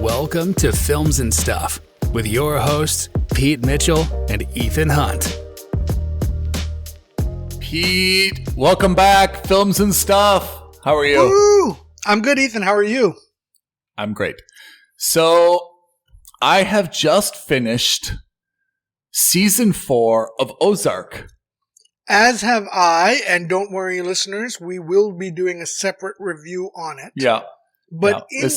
Welcome to Films and Stuff with your hosts, Pete Mitchell and Ethan Hunt. Pete, welcome back. Films and Stuff. How are you? Woo! I'm good, Ethan. How are you? I'm great. So, I have just finished season 4 of Ozark. As have I, and don't worry, listeners, we will be doing a separate review on it. Yeah. But yeah.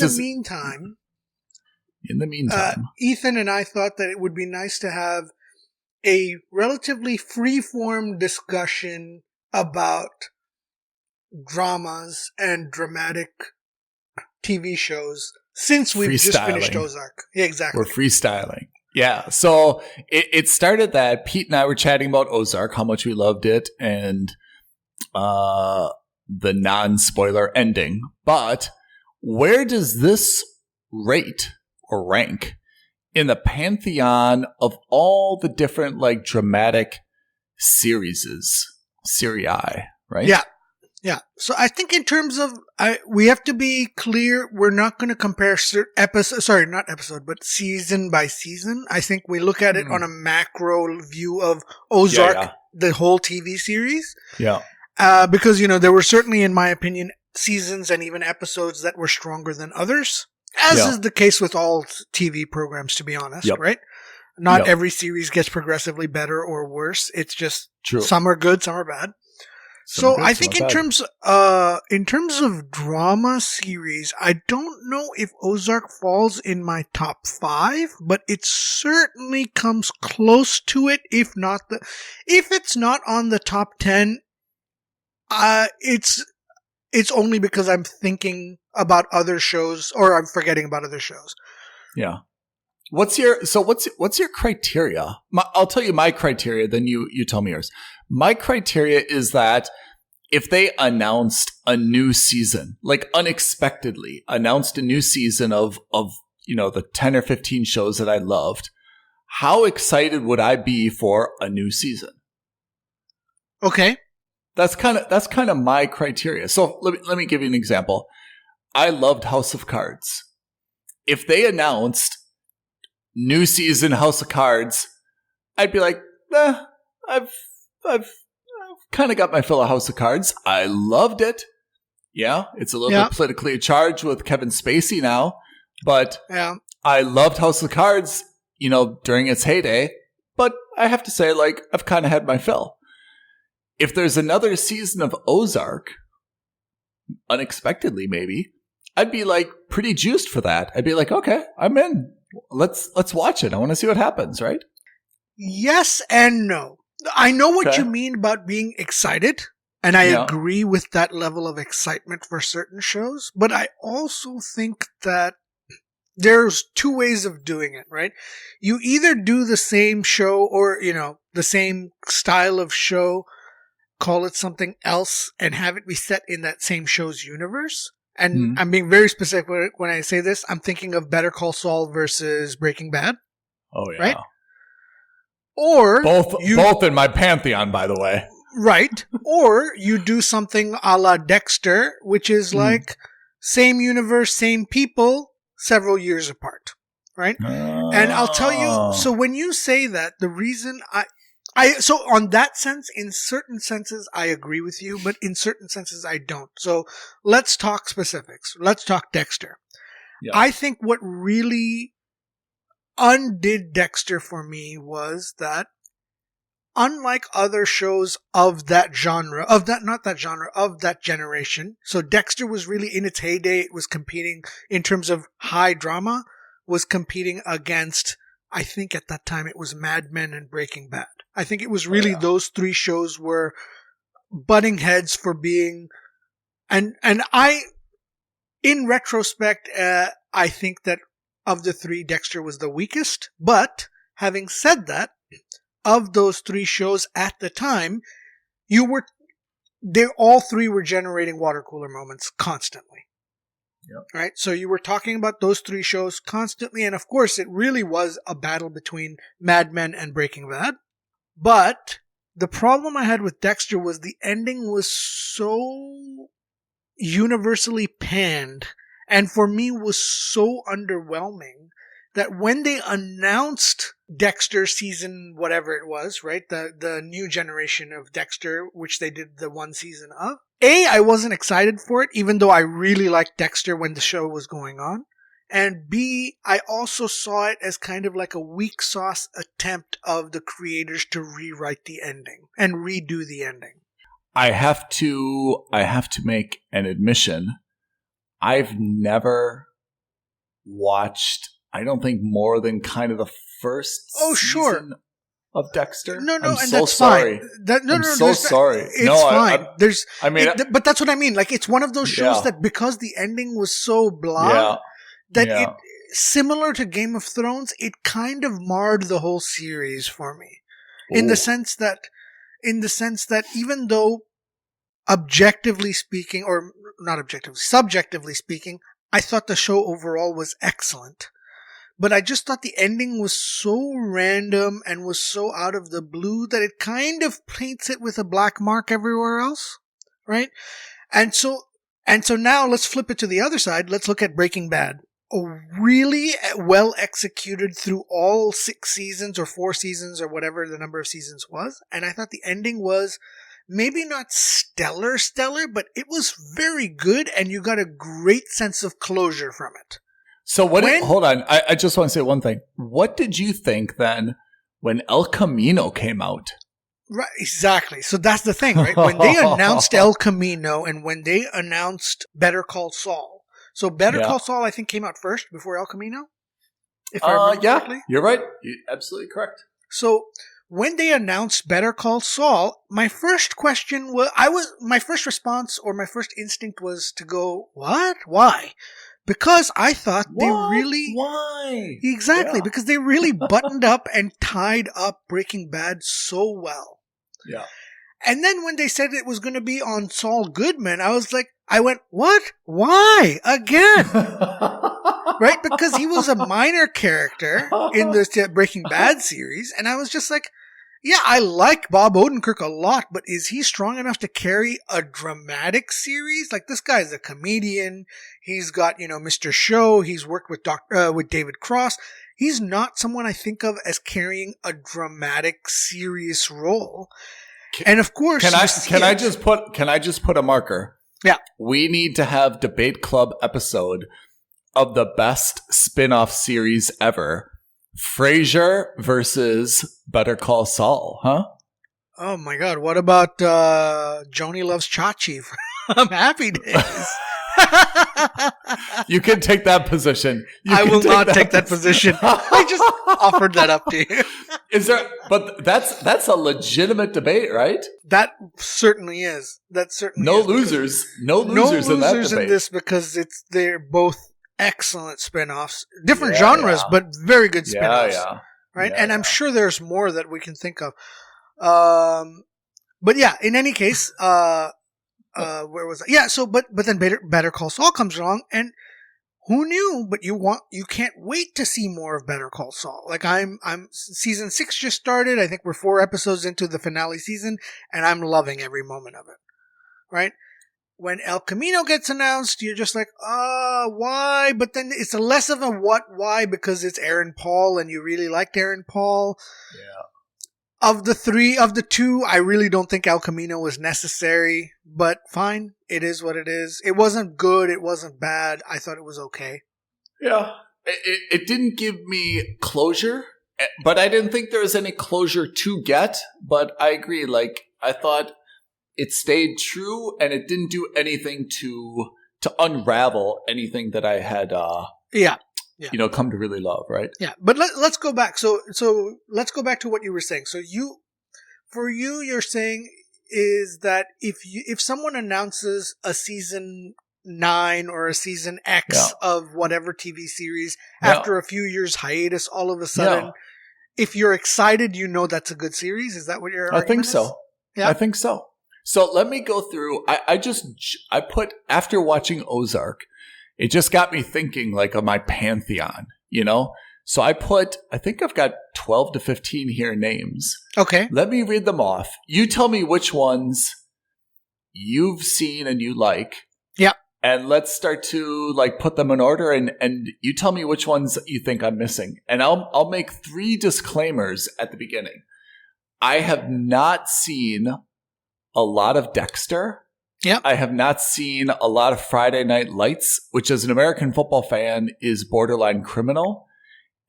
In the meantime, Ethan and I thought that it would be nice to have a relatively free-form discussion about dramas and dramatic TV shows since we've just finished Ozark. Yeah, exactly. We're freestyling. Yeah. So it started that Pete and I were chatting about Ozark, how much we loved it, and the non-spoiler ending. But where does this rate or rank in the pantheon of all the different like dramatic series, right? Yeah. Yeah. So I think in terms of, we have to be clear. We're not going to compare season by season. I think we look at it on a macro view of Ozark, the whole TV series. Yeah. Because, there were certainly, in my opinion, seasons and even episodes that were stronger than others, as is the case with all TV programs, to be honest, right? Not every series gets progressively better or worse. It's just some are good, some are bad. So I think in terms of drama series, I don't know if Ozark falls in my top 5, but it certainly comes close to it. If it's not on the top 10, it's only because I'm thinking about other shows or I'm forgetting about other shows. Yeah. What's your criteria? I'll tell you my criteria, then you tell me yours. My criteria is that if they announced a new season, like unexpectedly announced a new season of the 10 or 15 shows that I loved, how excited would I be for a new season? Okay. That's kind of my criteria. So let me give you an example. I loved House of Cards. If they announced new season House of Cards, I'd be like, I've kind of got my fill of House of Cards. I loved it. Yeah, it's a little bit politically charged with Kevin Spacey now, but I loved House of Cards, during its heyday. But I have to say, like, I've kind of had my fill. If there's another season of Ozark, unexpectedly maybe, I'd be like pretty juiced for that. I'd be like, okay, I'm in. Let's watch it. I want to see what happens, right? Yes and no. I know what you mean about being excited, and I agree with that level of excitement for certain shows, but I also think that there's two ways of doing it, right? You either do the same show or, the same style of show, call it something else, and have it be set in that same show's universe. And I'm being very specific when I say this. I'm thinking of Better Call Saul versus Breaking Bad. Oh, yeah. Right? Or both in my pantheon, by the way. Right. Or you do something a la Dexter, which is like same universe, same people, several years apart. Right? And I'll tell you, so when you say that, the reason so on that sense, in certain senses, I agree with you, but in certain senses, I don't. So let's talk specifics. Let's talk Dexter. Yeah. I think what really undid Dexter for me was that unlike other shows of that generation, so Dexter was really in its heyday. It was competing in terms of high drama, was competing against, I think at that time it was Mad Men and Breaking Bad. I think it was really those three shows were butting heads for being, and I, in retrospect, I think that of the three, Dexter was the weakest. But having said that, of those three shows at the time, all three were generating water cooler moments constantly. Yep. Right? So you were talking about those three shows constantly. And of course, it really was a battle between Mad Men and Breaking Bad. But the problem I had with Dexter was the ending was so universally panned And for me was so underwhelming that when they announced Dexter season whatever it was, right? The new generation of Dexter, which they did the one season of. I wasn't excited for it, even though I really liked Dexter when the show was going on. And B, I also saw it as kind of like a weak sauce attempt of the creators to rewrite the ending and redo the ending. I have to make an admission. I've never watched, I don't think, more than kind of the first season of Dexter. No, I'm and so that's sorry. fine. I'm so sorry. It's fine. But that's what I mean. Like, it's one of those shows that because the ending was so blah, it, similar to Game of Thrones, it kind of marred the whole series for me. Ooh. In the sense that even though objectively speaking, or not objectively, subjectively speaking, I thought the show overall was excellent. But I just thought the ending was so random and was so out of the blue that it kind of paints it with a black mark everywhere else, right? And so now let's flip it to the other side. Let's look at Breaking Bad. Really well executed through all 6 seasons or 4 seasons or whatever the number of seasons was. And I thought the ending was maybe not stellar, but it was very good and you got a great sense of closure from it. So hold on. I just want to say one thing. What did you think then when El Camino came out? Right, exactly. So that's the thing, right? When they announced El Camino and when they announced Better Call Saul. So Better Call Saul, I think, came out first before El Camino. If I remember correctly. You're right. You're absolutely correct. So when they announced Better Call Saul, my first question was, my first response or my first instinct was to go, what? Why? Because I thought Why? Exactly, because they really buttoned up and tied up Breaking Bad so well. Yeah. And then when they said it was going to be on Saul Goodman, I went, what? Why? Again? Right? Because he was a minor character in the Breaking Bad series. And I was just like, yeah, I like Bob Odenkirk a lot, but is he strong enough to carry a dramatic series? Like, this guy's a comedian. He's got, Mr. Show. He's worked with with David Cross. He's not someone I think of as carrying a dramatic, serious role. And of course, can I just put a marker? Yeah. We need to have Debate Club episode of the best spin-off series ever. Frasier versus Better Call Saul, huh? Oh my God. What about Joni Loves Chachi from Happy Days? You can take that position. I will not take that position. I just offered that up to you. But that's a legitimate debate, right? That certainly is. No losers. No losers in that debate. In this because they're both excellent spin-offs. Different genres, but very good spin-offs. Right? And I'm sure there's more that we can think of. But yeah, in any case, where was I? Yeah, so but then Better Call Saul comes along, and who knew? But you can't wait to see more of Better Call Saul. Like I'm season 6 just started. I think we're 4 episodes into the finale season, and I'm loving every moment of it. Right? When El Camino gets announced, you're just like, why? But then it's less of a why, because it's Aaron Paul, and you really liked Aaron Paul. Yeah. Of the 2, I really don't think El Camino was necessary, but fine. It is what it is. It wasn't good. It wasn't bad. I thought it was okay. Yeah. It didn't give me closure, but I didn't think there was any closure to get. But I agree. Like, I thought it stayed true, and it didn't do anything to unravel anything that I had come to really love, right? Yeah, but let's go back. So let's go back to what you were saying. So you're saying is that if someone announces a season 9 or a season X of whatever TV series after a few years hiatus, all of a sudden, if you're excited, that's a good series. Is that what your argument is? Yeah, I think so. So let me go through. I put, after watching Ozark, it just got me thinking like of my pantheon, So I think I've got 12 to 15 here names. Okay. Let me read them off. You tell me which ones you've seen and you like. Yeah. And let's start to like put them in order, and you tell me which ones you think I'm missing. And I'll make 3 disclaimers at the beginning. I have not seen a lot of Dexter. Yep. I have not seen a lot of Friday Night Lights, which as an American football fan is borderline criminal.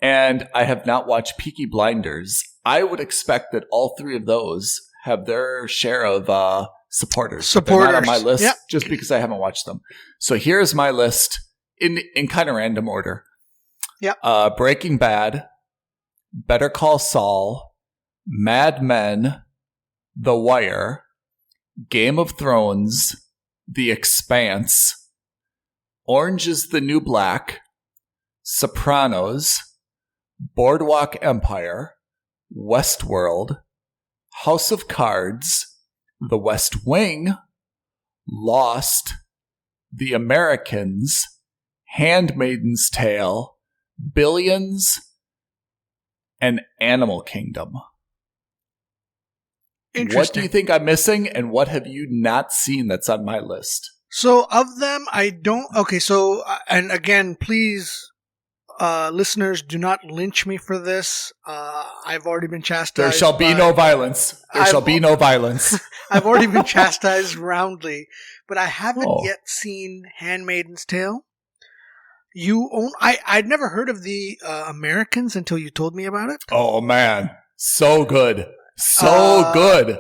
And I have not watched Peaky Blinders. I would expect that all 3 of those have their share of supporters. They're not on my list just because I haven't watched them. So here's my list in kind of random order. Yep. Breaking Bad, Better Call Saul, Mad Men, The Wire, Game of Thrones, The Expanse, Orange is the New Black, Sopranos, Boardwalk Empire, Westworld, House of Cards, The West Wing, Lost, The Americans, Handmaid's Tale, Billions, and Animal Kingdom. What do you think I'm missing, and what have you not seen that's on my list? So of them, I don't... Okay, so, and again, please, listeners, do not lynch me for this. I've already been chastised. There shall be no violence. There shall be no violence. I've already been chastised roundly, but I haven't yet seen Handmaid's Tale. I'd never heard of The Americans until you told me about it. Oh, man. So good. So good.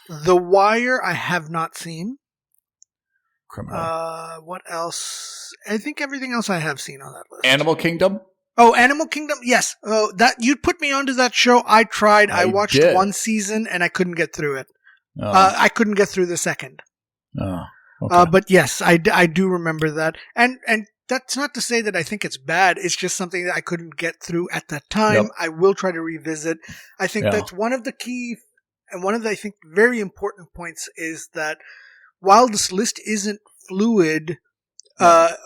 The Wire, I have not seen. Criminal. What else? I think everything else I have seen on that list. Animal Kingdom? Oh, Animal Kingdom? Yes. Oh, that you put me onto that show. I tried. I watched one season and I couldn't get through it. Oh. I couldn't get through the second. Oh. Okay. But yes, I do remember that. And that's not to say that I think it's bad. It's just something that I couldn't get through at that time. Yep. I will try to revisit. I think that's one of the key and one of the, I think, very important points is that while this list isn't fluid, there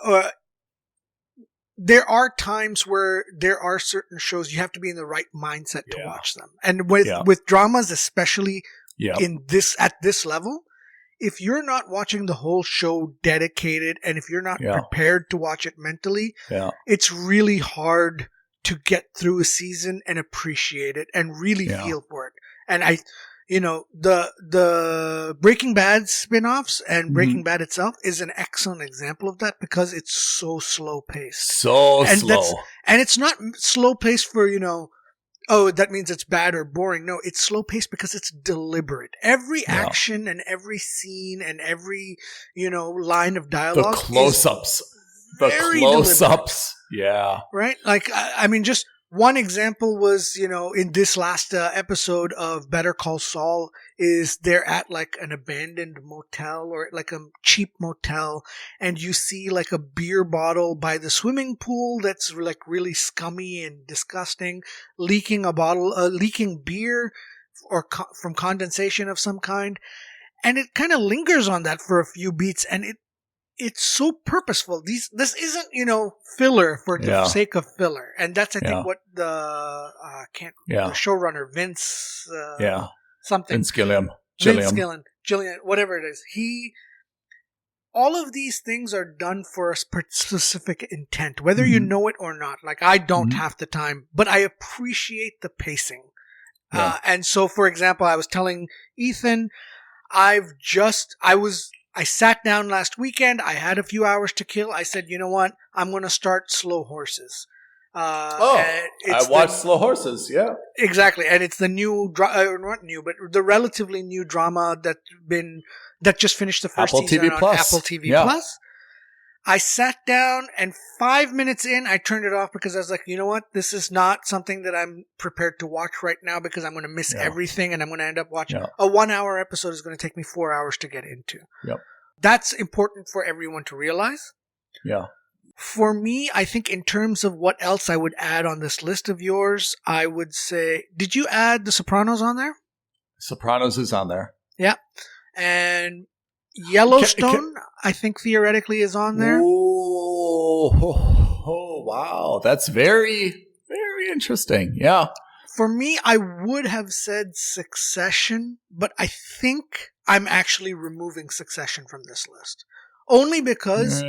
are times where there are certain shows you have to be in the right mindset to watch them. And with dramas, especially at this level, if you're not watching the whole show dedicated and if you're not prepared to watch it mentally, it's really hard to get through a season and appreciate it and really feel for it. And the Breaking Bad spin-offs and Breaking Bad itself is an excellent example of that because it's so slow paced. So slow. And it's not slow paced for, oh, that means it's bad or boring. No, it's slow paced because it's deliberate. Every action and every scene and every, line of dialogue. The close-ups. Deliberate. Yeah. Right? Like, I mean, just one example was, in this last episode of Better Call Saul is they're at like an abandoned motel or like a cheap motel and you see like a beer bottle by the swimming pool that's like really scummy and disgusting, leaking beer or from condensation of some kind. And it kind of lingers on that for a few beats and it's so purposeful. This isn't, filler for the sake of filler. And that's, I think, what the showrunner, Vince, something. Vince Gilliam, whatever it is. All of these things are done for a specific intent, whether you know it or not. Like, I don't half the time, but I appreciate the pacing. Yeah. And so, for example, I was telling Ethan, I sat down last weekend. I had a few hours to kill. I said, you know what? I'm going to start Slow Horses. I watched Slow Horses. Yeah, exactly. And it's the new, not new, but the relatively new drama that just finished the first season on Apple TV Plus. I sat down and 5 minutes in, I turned it off because I was like, you know what? This is not something that I'm prepared to watch right now because I'm going to miss everything and I'm going to end up watching a 1 hour episode is going to take me 4 hours to get into. Yep. That's important for everyone to realize. Yeah. For me, I think in terms of what else I would add on this list of yours, I would say, did you add The Sopranos on there? Sopranos is on there. Yeah. And Yellowstone, I think theoretically is on there. Oh, wow. That's very, very interesting. Yeah. For me, I would have said Succession, but I think I'm actually removing Succession from this list. Only because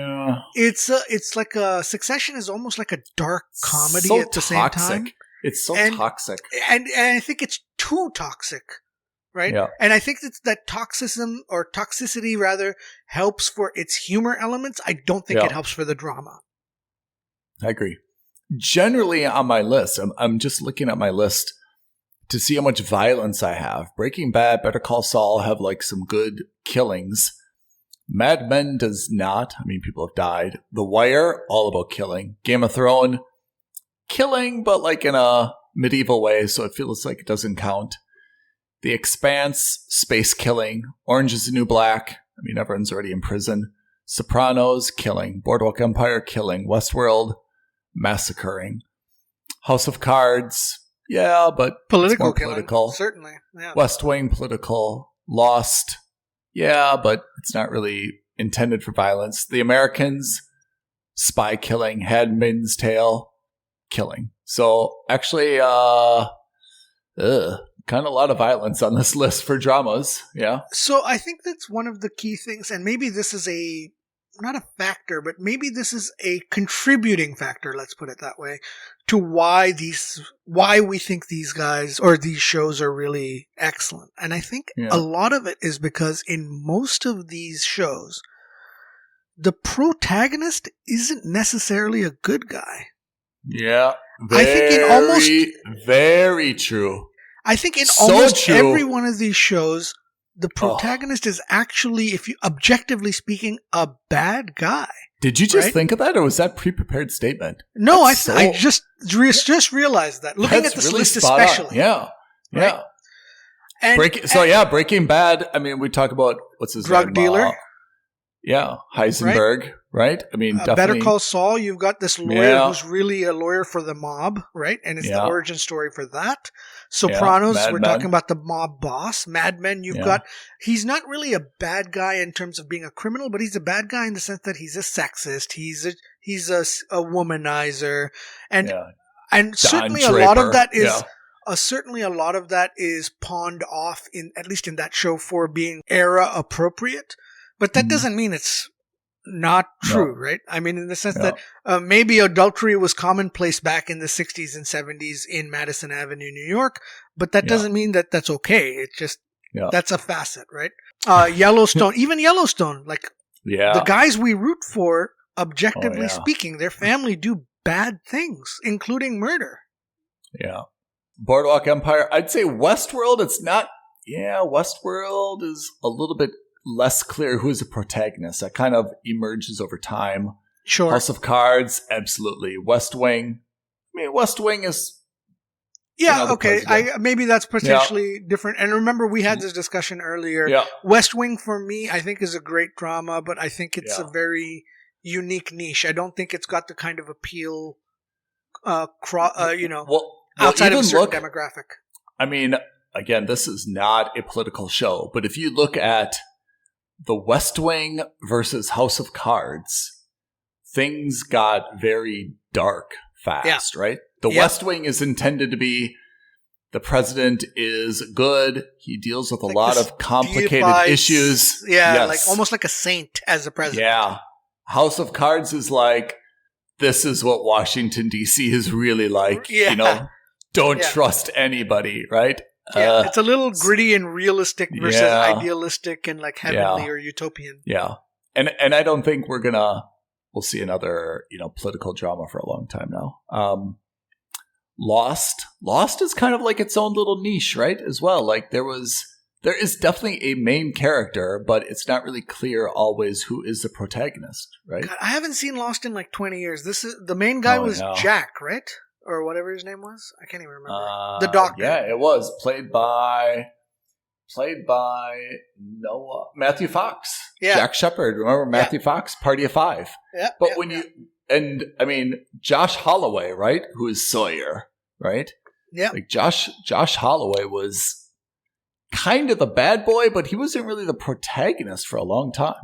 it's like Succession is almost like a dark comedy so at the same time. It's so toxic. And I think it's too toxic, right? Yeah. And I think that toxicity rather helps for its humor elements. I don't think it helps for the drama. I agree. Generally on my list, I'm just looking at my list to see how much violence I have. Breaking Bad, Better Call Saul have like some good killings. Mad Men does not. I mean, people have died. The Wire, all about killing. Game of Thrones, killing, but like in a medieval way, so it feels like it doesn't count. The Expanse, space killing. Orange is the New Black. I mean, everyone's already in prison. Sopranos, killing. Boardwalk Empire, killing. Westworld, massacring. House of Cards, yeah, but political, it's more political. Certainly. Yeah. West Wing, political. Lost, yeah, but it's not really intended for violence. The Americans, spy killing. Handmaid's Tale, killing. So actually, kind of a lot of violence on this list for dramas. Yeah. So I think that's one of the key things, and maybe this is not a factor, but maybe this is a contributing factor, let's put it that way, to why we think these guys or these shows are really excellent. And I think a lot of it is because in most of these shows, the protagonist isn't necessarily a good guy. Yeah. I think in almost very true. I think in almost every one of these shows, the protagonist is actually, if you objectively speaking, a bad guy. Did you just think of that, or was that pre-prepared statement? No, I just realized that. Looking at this really list especially. Yeah. Right? And, Breaking Bad, I mean, we talk about, what's his drug name? Dealer. Heisenberg, right? I mean, definitely. Better Call Saul, you've got this lawyer who's really a lawyer for the mob, right? And it's the origin story for that. Sopranos, we're talking about the mob boss. Mad Men, you've got, he's not really a bad guy in terms of being a criminal, but he's a bad guy in the sense that he's a sexist, he's a womanizer, and certainly a lot of that is certainly a lot of that is pawned off at least in that show for being era appropriate. But that doesn't mean it's not true, right? I mean, in the sense that maybe adultery was commonplace back in the 60s and 70s in Madison Avenue, New York, but that doesn't mean that that's okay. It's just, that's a facet, right? Yellowstone, even Yellowstone, like the guys we root for, objectively speaking, their family do bad things, including murder. Yeah. Boardwalk Empire, I'd say Westworld, it's not, Westworld is a little bit less clear who's the protagonist. That kind of emerges over time. Sure. House of Cards, absolutely. West Wing. I mean, West Wing is... okay. Maybe that's potentially different. And remember, we had this discussion earlier. Yeah. West Wing, for me, I think is a great drama, but I think it's a very unique niche. I don't think it's got the kind of appeal, outside of a certain demographic. I mean, again, this is not a political show, but if you look at The West Wing versus House of Cards, things got very dark fast, right? The West Wing is intended to be, the president is good. He deals with a lot of complicated issues. Yeah, like almost like a saint as a president. Yeah. House of Cards is like, this is what Washington, D.C. is really like. Yeah. Don't trust anybody, right? Yeah, it's a little gritty and realistic versus idealistic and like heavenly or utopian. Yeah. And I don't think we'll see another, political drama for a long time now. Lost is kind of like its own little niche, right? As well. Like there is definitely a main character, but it's not really clear always who is the protagonist, right? God, I haven't seen Lost in like 20 years. The main guy was Jack, right? Or whatever his name was. I can't even remember. The doctor. Yeah, it was played by Matthew Fox. Yeah. Jack Shepard. Remember Matthew Fox? Party of Five. Yeah. But Josh Holloway, right? Who is Sawyer, right? Yeah. Like Josh Holloway was kind of the bad boy, but he wasn't really the protagonist for a long time.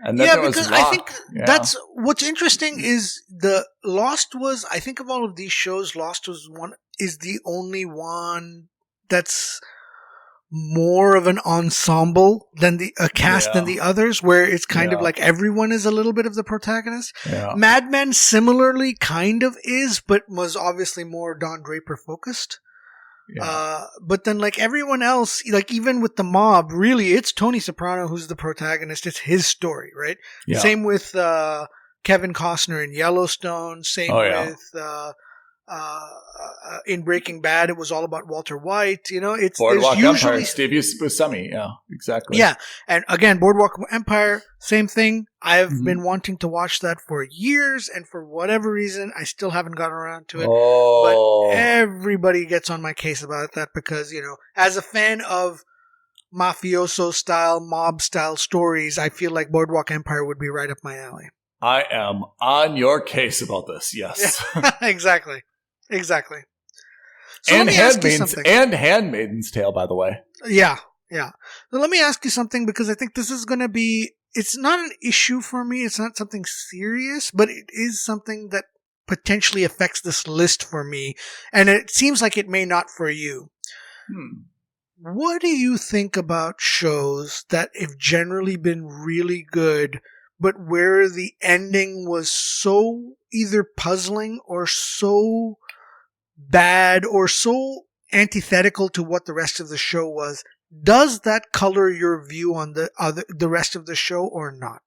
And then there was Locke. I think that's what's interesting is I think of all of these shows, Lost is the only one that's more of an ensemble than a cast than the others, where it's kind of like everyone is a little bit of the protagonist. Yeah. Mad Men similarly kind of is, but was obviously more Don Draper focused. Yeah. But then like everyone else, like even with the mob, really it's Tony Soprano who's the protagonist. It's his story, right? Yeah. Same with Kevin Costner in Yellowstone. Same with in Breaking Bad, it was all about Walter White. You know, it's Boardwalk Empire, Steve Buscemi. Yeah, exactly. Yeah, and again, Boardwalk Empire, same thing. I've been wanting to watch that for years, and for whatever reason, I still haven't gotten around to it. But everybody gets on my case about that because, you know, as a fan of mafioso style, mob style stories, I feel like Boardwalk Empire would be right up my alley. I am on your case about this. Yes, exactly. So and Handmaid's Tale, by the way. Yeah. So let me ask you something, because I think this is going to be, it's not an issue for me. It's not something serious, but it is something that potentially affects this list for me. And it seems like it may not for you. What do you think about shows that have generally been really good, but where the ending was so either puzzling or so bad or so antithetical to what the rest of the show was? Does that color your view on the rest of the show or not?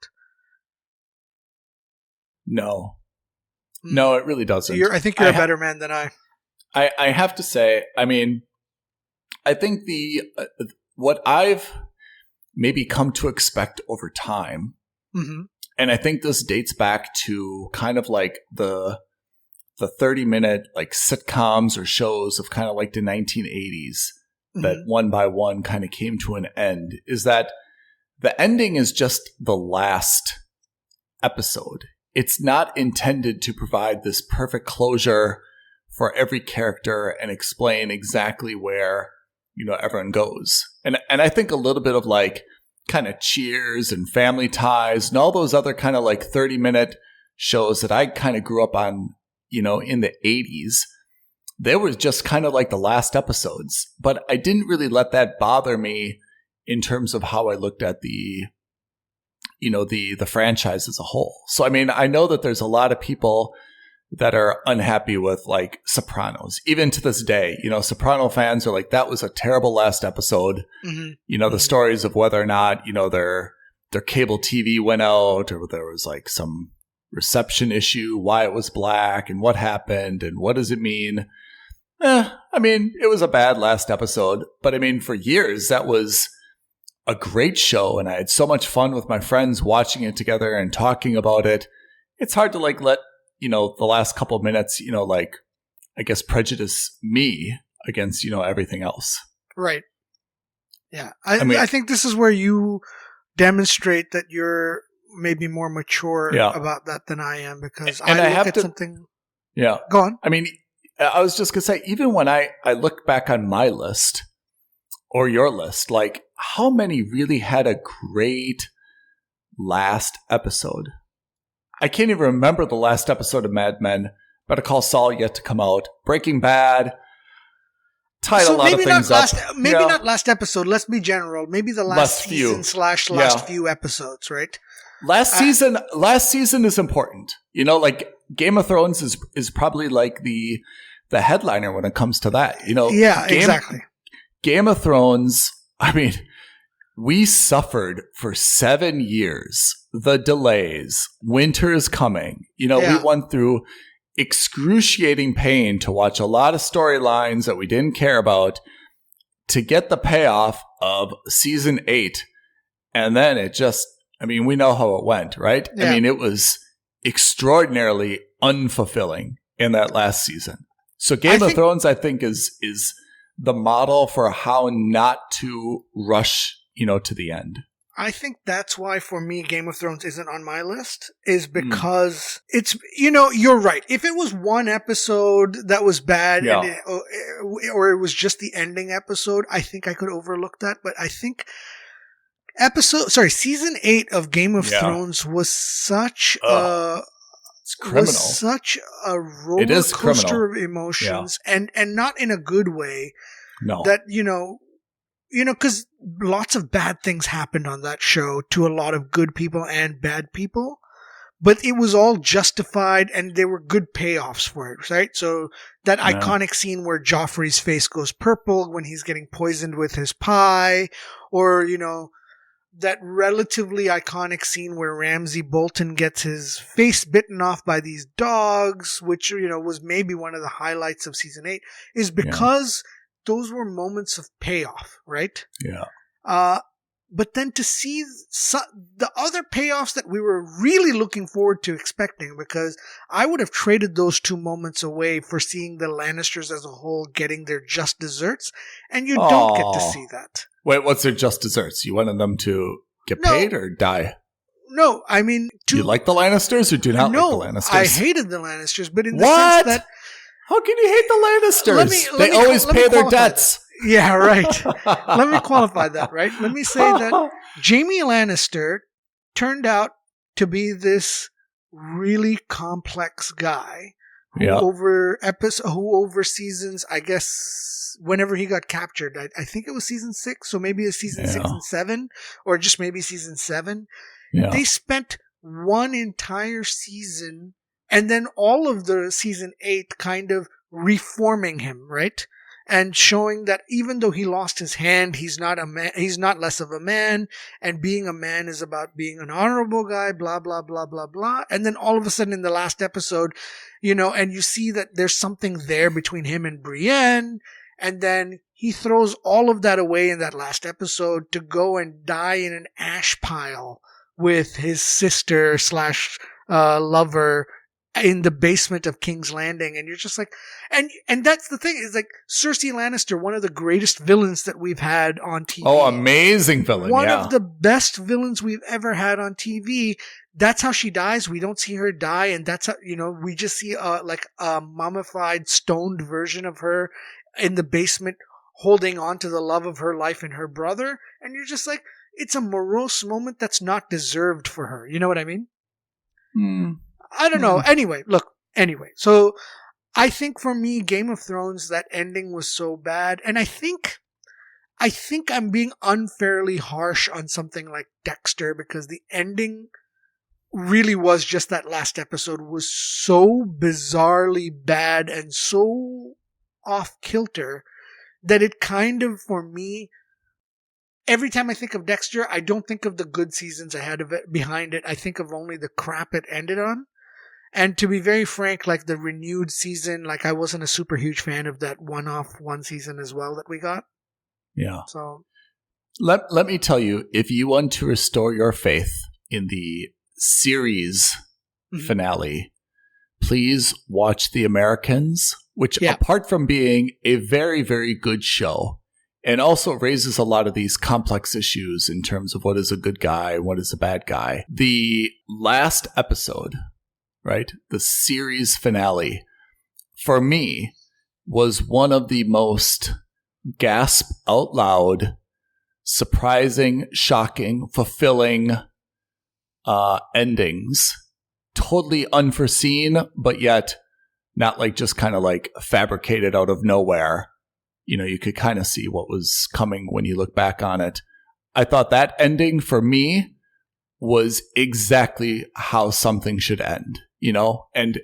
No, it really doesn't. I think you're a better man than I. I have to say, I mean, I think what I've maybe come to expect over time, and I think this dates back to kind of like the 30-minute like sitcoms or shows of kind of like the 1980s that one by one kind of came to an end, is that the ending is just the last episode. It's not intended to provide this perfect closure for every character and explain exactly where, you know, everyone goes. And I think a little bit of like kind of Cheers and Family Ties and all those other kind of like 30-minute shows that I kind of grew up on, you know, in the 80s, they were just kind of like the last episodes. But I didn't really let that bother me in terms of how I looked at the franchise as a whole. So, I mean, I know that there's a lot of people that are unhappy with like Sopranos. Even to this day, you know, Soprano fans are like, that was a terrible last episode. You know, the stories of whether or not, you know, their cable TV went out, or there was like some reception issue, why it was black and what happened and what does it mean. I mean, it was a bad last episode, but I mean, for years, that was a great show. And I had so much fun with my friends watching it together and talking about it. It's hard to like let, you know, the last couple of minutes, you know, like, I guess prejudice me against, you know, everything else. Right. Yeah. I think this is where you demonstrate that you're maybe more mature about that than I am, because I look at something. Yeah. Go on. I mean, I was just going to say, even when I look back on my list or your list, like how many really had a great last episode? I can't even remember the last episode of Mad Men. Better Call Saul yet to come out. Breaking Bad. Tied a lot of things up. Maybe not last episode. Let's be general. Maybe the last season / last few episodes, right? Last season is important. You know, like Game of Thrones is probably like the headliner when it comes to that. You know, exactly. Game of Thrones, I mean, we suffered for 7 years. The delays, winter is coming. You know, we went through excruciating pain to watch a lot of storylines that we didn't care about to get the payoff of season 8. And then it just, I mean, we know how it went, right? Yeah. I mean, it was extraordinarily unfulfilling in that last season. So Game of Thrones, I think, is the model for how not to rush, you know, to the end. I think that's why, for me, Game of Thrones isn't on my list, is because it's, you know, you're right. If it was one episode that was bad or it was just the ending episode, I think I could overlook that. But I think season 8 of Game of Thrones was such it's criminal. Was such a roller coaster of emotions, and not in a good way. No. That, you know, because lots of bad things happened on that show to a lot of good people and bad people. But it was all justified, and there were good payoffs for it, right? So that iconic scene where Joffrey's face goes purple when he's getting poisoned with his pie, or, that relatively iconic scene where Ramsay Bolton gets his face bitten off by these dogs, which, was maybe one of the highlights of season 8, is because those were moments of payoff, right? Yeah. But then to see the other payoffs that we were really looking forward to expecting, because I would have traded those 2 moments away for seeing the Lannisters as a whole getting their just desserts, and you don't get to see that. Wait, what's their just desserts? You wanted them to get paid or die? No, I mean... Do you like the Lannisters or do you not like the Lannisters? I hated the Lannisters, but in the sense that... How can you hate the Lannisters? They always pay their debts. Yeah, right. Let me qualify that, right? Let me say that Jaime Lannister turned out to be this really complex guy who over seasons, I guess, whenever he got captured, I think it was season 6, so maybe it's season 6 and 7, or just maybe season 7. Yeah. They spent one entire season and then all of the season 8 kind of reforming him, right? And showing that even though he lost his hand, he's not a man, he's not less of a man, and being a man is about being an honorable guy, blah, blah, blah, blah, blah. And then all of a sudden in the last episode, and you see that there's something there between him and Brienne, and then he throws all of that away in that last episode to go and die in an ash pile with his sister / lover in the basement of King's Landing. And you're just like, and that's the thing, is like Cersei Lannister, one of the greatest villains that we've had on TV. Oh, amazing villain. One of the best villains we've ever had on TV. That's how she dies. We don't see her die. And that's how, we just see like a mummified, stoned version of her in the basement holding on to the love of her life and her brother. And you're just like, it's a morose moment that's not deserved for her. You know what I mean? I don't know. Anyway. So I think for me, Game of Thrones, that ending was so bad. And I think I'm being unfairly harsh on something like Dexter, because the ending really was just that last episode was so bizarrely bad and so off kilter that it kind of, for me, every time I think of Dexter, I don't think of the good seasons ahead of it, behind it. I think of only the crap it ended on. And to be very frank, like the renewed season, like I wasn't a super huge fan of that one season as well that we got. Yeah. So let me tell you, if you want to restore your faith in the series finale, please watch The Americans, which apart from being a very, very good show, and also raises a lot of these complex issues in terms of what is a good guy, what is a bad guy. The last episode, right, the series finale, for me, was one of the most gasp out loud, surprising, shocking, fulfilling endings. Totally unforeseen, but yet not like just kind of like fabricated out of nowhere. You could kind of see what was coming when you look back on it. I thought that ending for me was exactly how something should end, and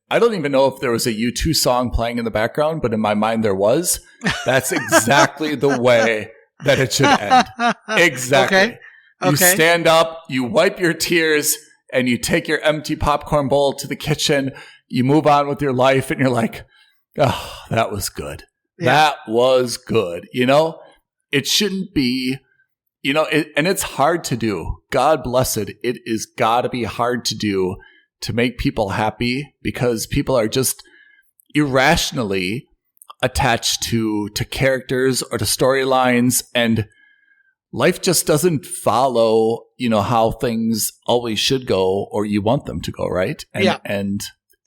I don't even know if there was a U2 song playing in the background, but in my mind there was. That's exactly the way that it should end. Exactly. Okay. You stand up, you wipe your tears, and you take your empty popcorn bowl to the kitchen. You move on with your life, and you're like, oh, that was good. Yeah. That was good. It shouldn't be, and it's hard to do. God bless it. It is got to be hard to do to make people happy, because people are just irrationally attached to characters or to storylines, and life just doesn't follow, how things always should go or you want them to go, right?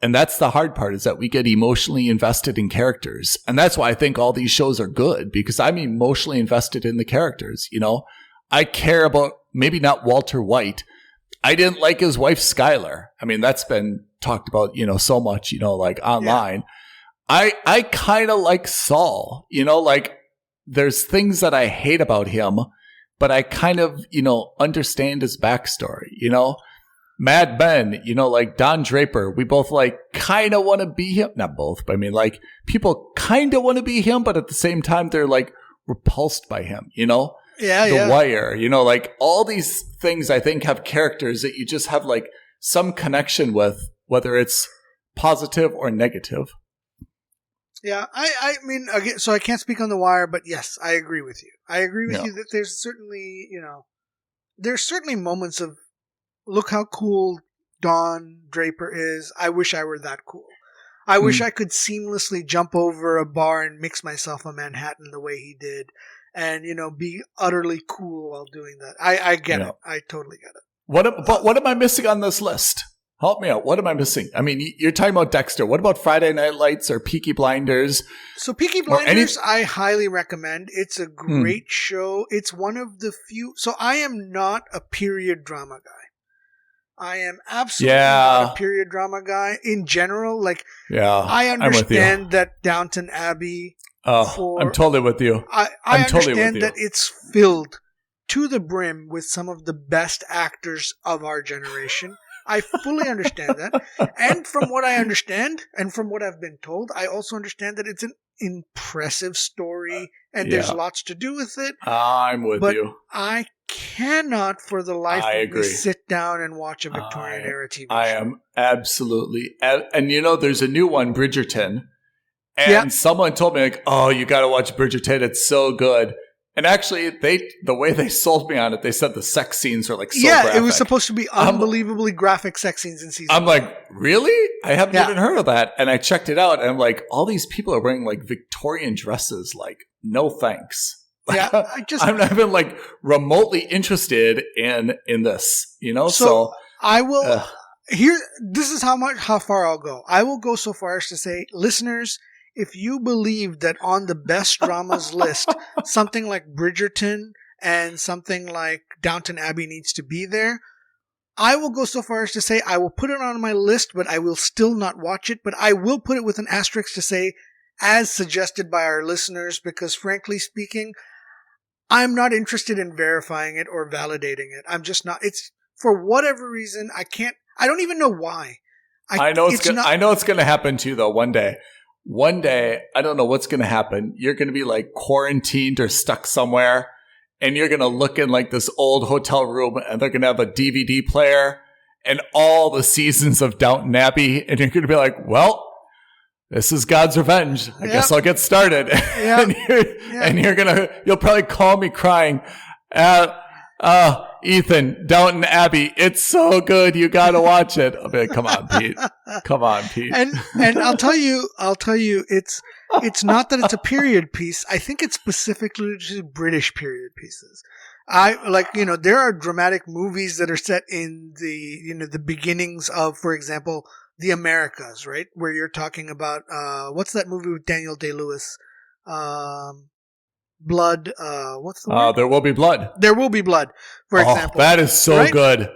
And that's the hard part, is that we get emotionally invested in characters. And that's why I think all these shows are good, because I'm emotionally invested in the characters. I care about, maybe not Walter White. I didn't like his wife, Skylar. I mean, that's been talked about, so much, like online. Yeah. I kind of like Saul, like there's things that I hate about him, but I kind of, understand his backstory, Mad Men, like Don Draper, we both like kind of want to be him. Not both, but I mean, like people kind of want to be him, but at the same time, they're like repulsed by him, The Wire, like all these things I think have characters that you just have like some connection with, whether it's positive or negative. Yeah, I mean, again, so I can't speak on The Wire, but yes, I agree with you. I agree with you that there's certainly, there's certainly moments of, look how cool Don Draper is. I wish I were that cool. I wish I could seamlessly jump over a bar and mix myself a Manhattan the way he did and, be utterly cool while doing that. I get it. I totally get it. But what am I missing on this list? Help me out. What am I missing? I mean, you're talking about Dexter. What about Friday Night Lights or Peaky Blinders? So Peaky Blinders, I highly recommend. It's a great show. It's one of the few. So I am not a period drama guy. I am absolutely not a period drama guy in general. Like, I understand that Downton Abbey. I'm totally with you. I understand that it's filled to the brim with some of the best actors of our generation. I fully understand that. And from what I understand, and from what I've been told, I also understand that it's an impressive story and there's lots to do with it. I'm with you. I cannot for the life of me sit down and watch a Victorian era TV show. I am absolutely. And there's a new one, Bridgerton. And someone told me, like, oh, you got to watch Bridgerton. It's so good. And actually, the way they sold me on it, they said the sex scenes are like so graphic. It was supposed to be unbelievably graphic sex scenes in season 1. I'm like, really? I haven't even heard of that. And I checked it out, and I'm like, all these people are wearing like Victorian dresses. Like, no thanks. I'm not even like remotely interested in this. So I will. This is how far I'll go. I will go so far as to say, listeners, if you believe that on the best dramas list, something like Bridgerton and something like Downton Abbey needs to be there, I will go so far as to say I will put it on my list, but I will still not watch it. But I will put it with an asterisk to say, as suggested by our listeners, because frankly speaking, I'm not interested in verifying it or validating it. I'm just not. It's for whatever reason, I don't even know why. I know it's going to happen to you though one day. One day, I don't know what's going to happen. You're going to be like quarantined or stuck somewhere, and you're going to look in like this old hotel room, and they're going to have a DVD player and all the seasons of Downton Abbey, and you're going to be like, well, this is God's revenge. I guess I'll get started. And you'll probably call me crying, Ethan, Downton Abbey, it's so good. You got to watch it. I'll be like, come on, Pete. And I'll tell you, it's not that it's a period piece. I think it's specifically to British period pieces. There are dramatic movies that are set in the beginnings of, for example, the Americas, right? Where you're talking about, what's that movie with Daniel Day-Lewis? Blood, what's the word? There Will Be Blood. There Will Be Blood, for example. That is so good.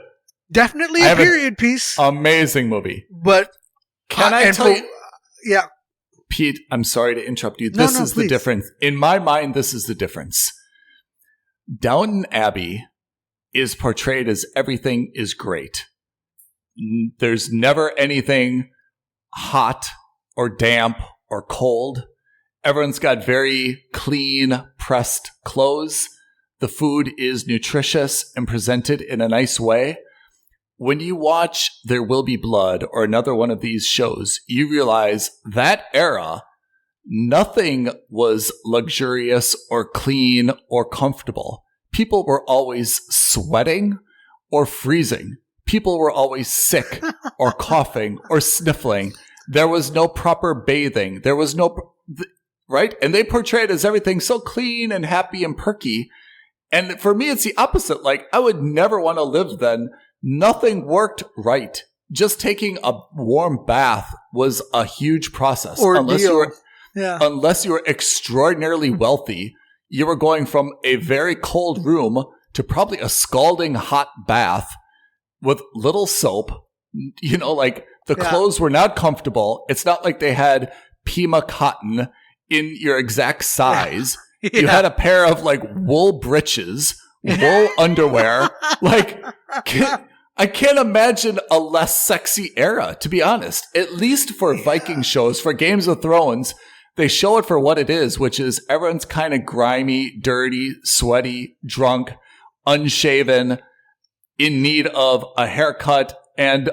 Definitely a period piece. Amazing movie. But can I tell you? Yeah. Pete, I'm sorry to interrupt you. This is the difference. In my mind, this is the difference. Downton Abbey is portrayed as everything is great. There's never anything hot or damp or cold. Everyone's got very clean, pressed clothes. The food is nutritious and presented in a nice way. When you watch There Will Be Blood or another one of these shows, you realize that era, nothing was luxurious or clean or comfortable. People were always sweating or freezing. People were always sick or coughing or sniffling. There was no proper bathing. There was no... Right? And they portray it as everything so clean and happy and perky. And for me, it's the opposite. Like, I would never want to live then. Nothing worked right. Just taking a warm bath was a huge process. Unless you were extraordinarily wealthy, you were going from a very cold room to probably a scalding hot bath with little soap. The clothes were not comfortable. It's not like they had Pima cotton in your exact size. You had a pair of like wool breeches, wool underwear. Like, I can't imagine a less sexy era, to be honest. At least for Viking shows, for Games of Thrones, they show it for what it is, which is everyone's kind of grimy, dirty, sweaty, drunk, unshaven, in need of a haircut and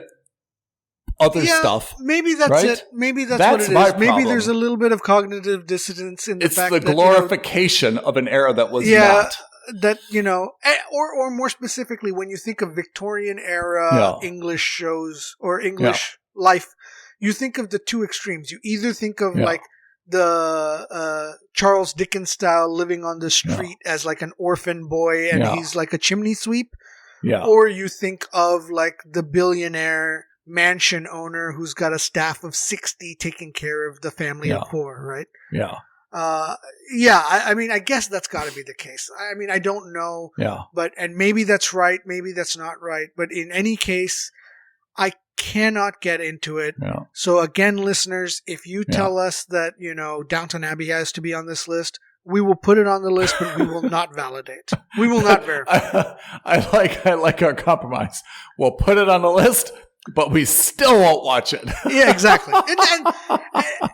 other stuff. Maybe that's right? it. Maybe that's what it is. Maybe there's a little bit of cognitive dissonance in the fact that... It's the glorification of an era that was not. That, or more specifically, when you think of Victorian era English shows or English life, you think of the two extremes. You either think of like the Charles Dickens style living on the street as like an orphan boy and he's like a chimney sweep. Yeah. Or you think of like the billionaire mansion owner who's got a staff of 60 taking care of the family of 4, right? Yeah. I mean, I guess that's got to be the case. I mean, I don't know. Yeah. And maybe that's right. Maybe that's not right. But in any case, I cannot get into it. Yeah. So again, listeners, if you tell us that, Downton Abbey has to be on this list, we will put it on the list, but we will not validate. We will not verify. I like our compromise. We'll put it on the list, but we still won't watch it. Yeah, exactly.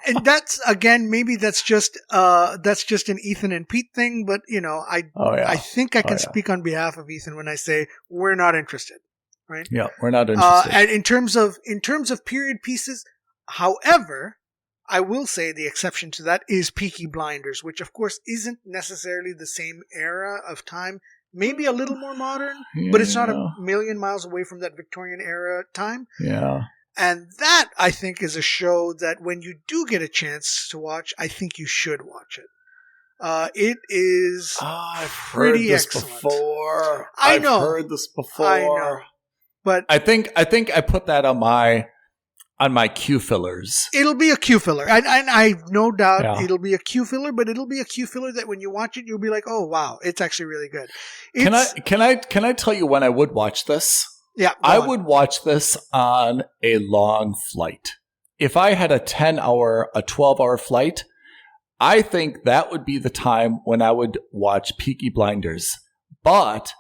And that's, again, maybe that's just an Ethan and Pete thing, but I think I can speak on behalf of Ethan when I say we're not interested, right? Yeah, we're not interested. And in terms of period pieces, however, I will say the exception to that is Peaky Blinders, which of course isn't necessarily the same era of time. Maybe a little more modern, but it's not a million miles away from that Victorian era time. Yeah. And that, I think, is a show that when you do get a chance to watch, I think you should watch it. It is I've heard this before. I've heard this before. I know. But I think I put that on my Q fillers. It'll be a Q filler. And I've no doubt it'll be a Q filler, but it'll be a Q filler that when you watch it, you'll be like, oh, wow, it's actually really good. Can I tell you when I would watch this? Yeah. I would watch this on a long flight. If I had a 12-hour flight, I think that would be the time when I would watch Peaky Blinders. But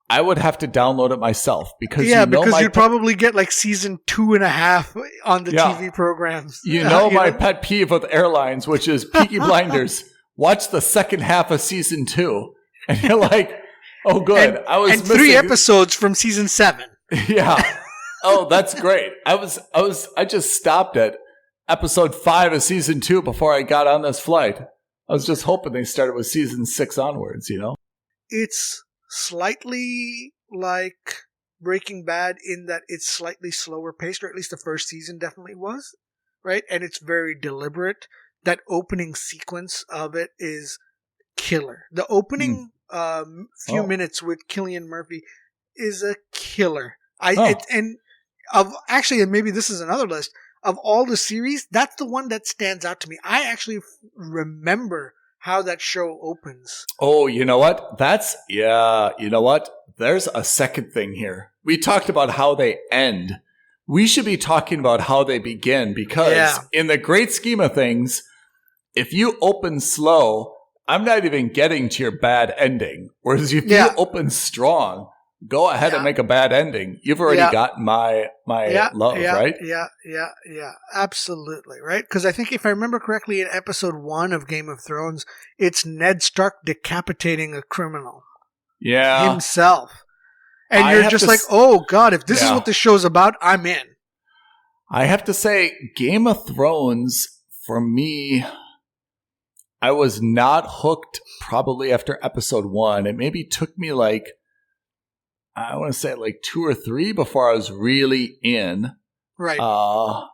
I would have to download it myself because you'd probably get like season 2.5 on the TV programs. My pet peeve with airlines, which is Peaky Blinders. Watch the second half of season 2, and you're like, "Oh, good." And 3 episodes from season 7. Yeah. Oh, that's great. I just stopped at episode 5 of season 2 before I got on this flight. I was just hoping they started with season 6 onwards. It's slightly like Breaking Bad in that it's slightly slower paced, or at least the first season definitely was, right? And it's very deliberate. That opening sequence of it is killer. The opening few minutes with Cillian Murphy is a killer. And maybe this is another list of all the series. That's the one that stands out to me. I actually remember how that show opens. Oh, you know what? You know what? There's a second thing here. We talked about how they end. We should be talking about how they begin because in the great scheme of things, if you open slow, I'm not even getting to your bad ending. Whereas if you open strong, go ahead and make a bad ending. You've already gotten my love, right? Yeah, absolutely, right? Because I think if I remember correctly, in episode 1 of Game of Thrones, it's Ned Stark decapitating a criminal. Yeah. Himself. And you're just like, oh God, if this is what the show's about, I'm in. I have to say, Game of Thrones, for me, I was not hooked probably after episode 1. It maybe took me like 2 or 3 before I was really in. Right.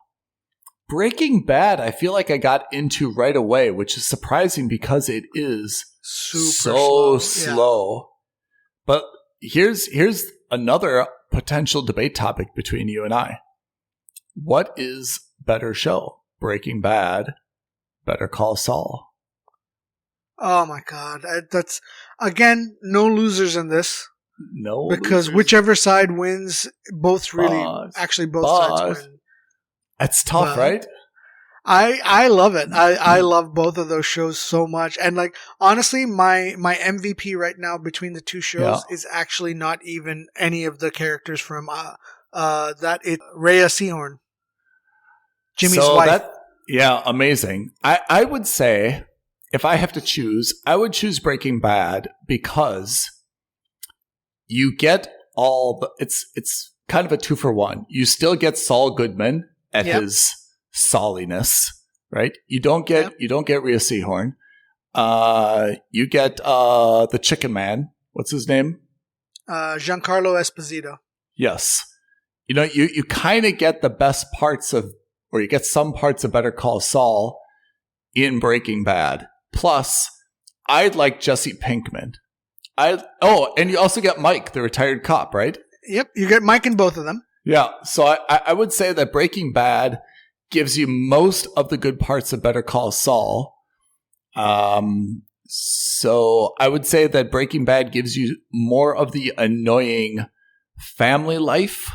Breaking Bad, I feel like I got into right away, which is surprising because it is super slow. But here's another potential debate topic between you and I. What is better show? Breaking Bad, Better Call Saul? Oh my God. That's, again, no losers in this. No, because whichever side wins, both sides win. It's tough, right? I love it. I love both of those shows so much. And like, honestly, my MVP right now between the two shows is actually not even any of the characters from, Rhea Seehorn. Jimmy's wife. Amazing. I would say, if I have to choose, I would choose Breaking Bad because you get it's kind of a 2-for-1. You still get Saul Goodman at his Sauliness, right? You don't get Rhea Seehorn. You get the Chicken Man. What's his name? Giancarlo Esposito. Yes. You know, you kind of get the best parts of, or you get some parts of Better Call Saul in Breaking Bad. Plus, I'd like Jesse Pinkman. And you also get Mike, the retired cop, right? Yep, you get Mike in both of them. Yeah, so I would say that Breaking Bad gives you most of the good parts of Better Call Saul. So I would say that Breaking Bad gives you more of the annoying family life,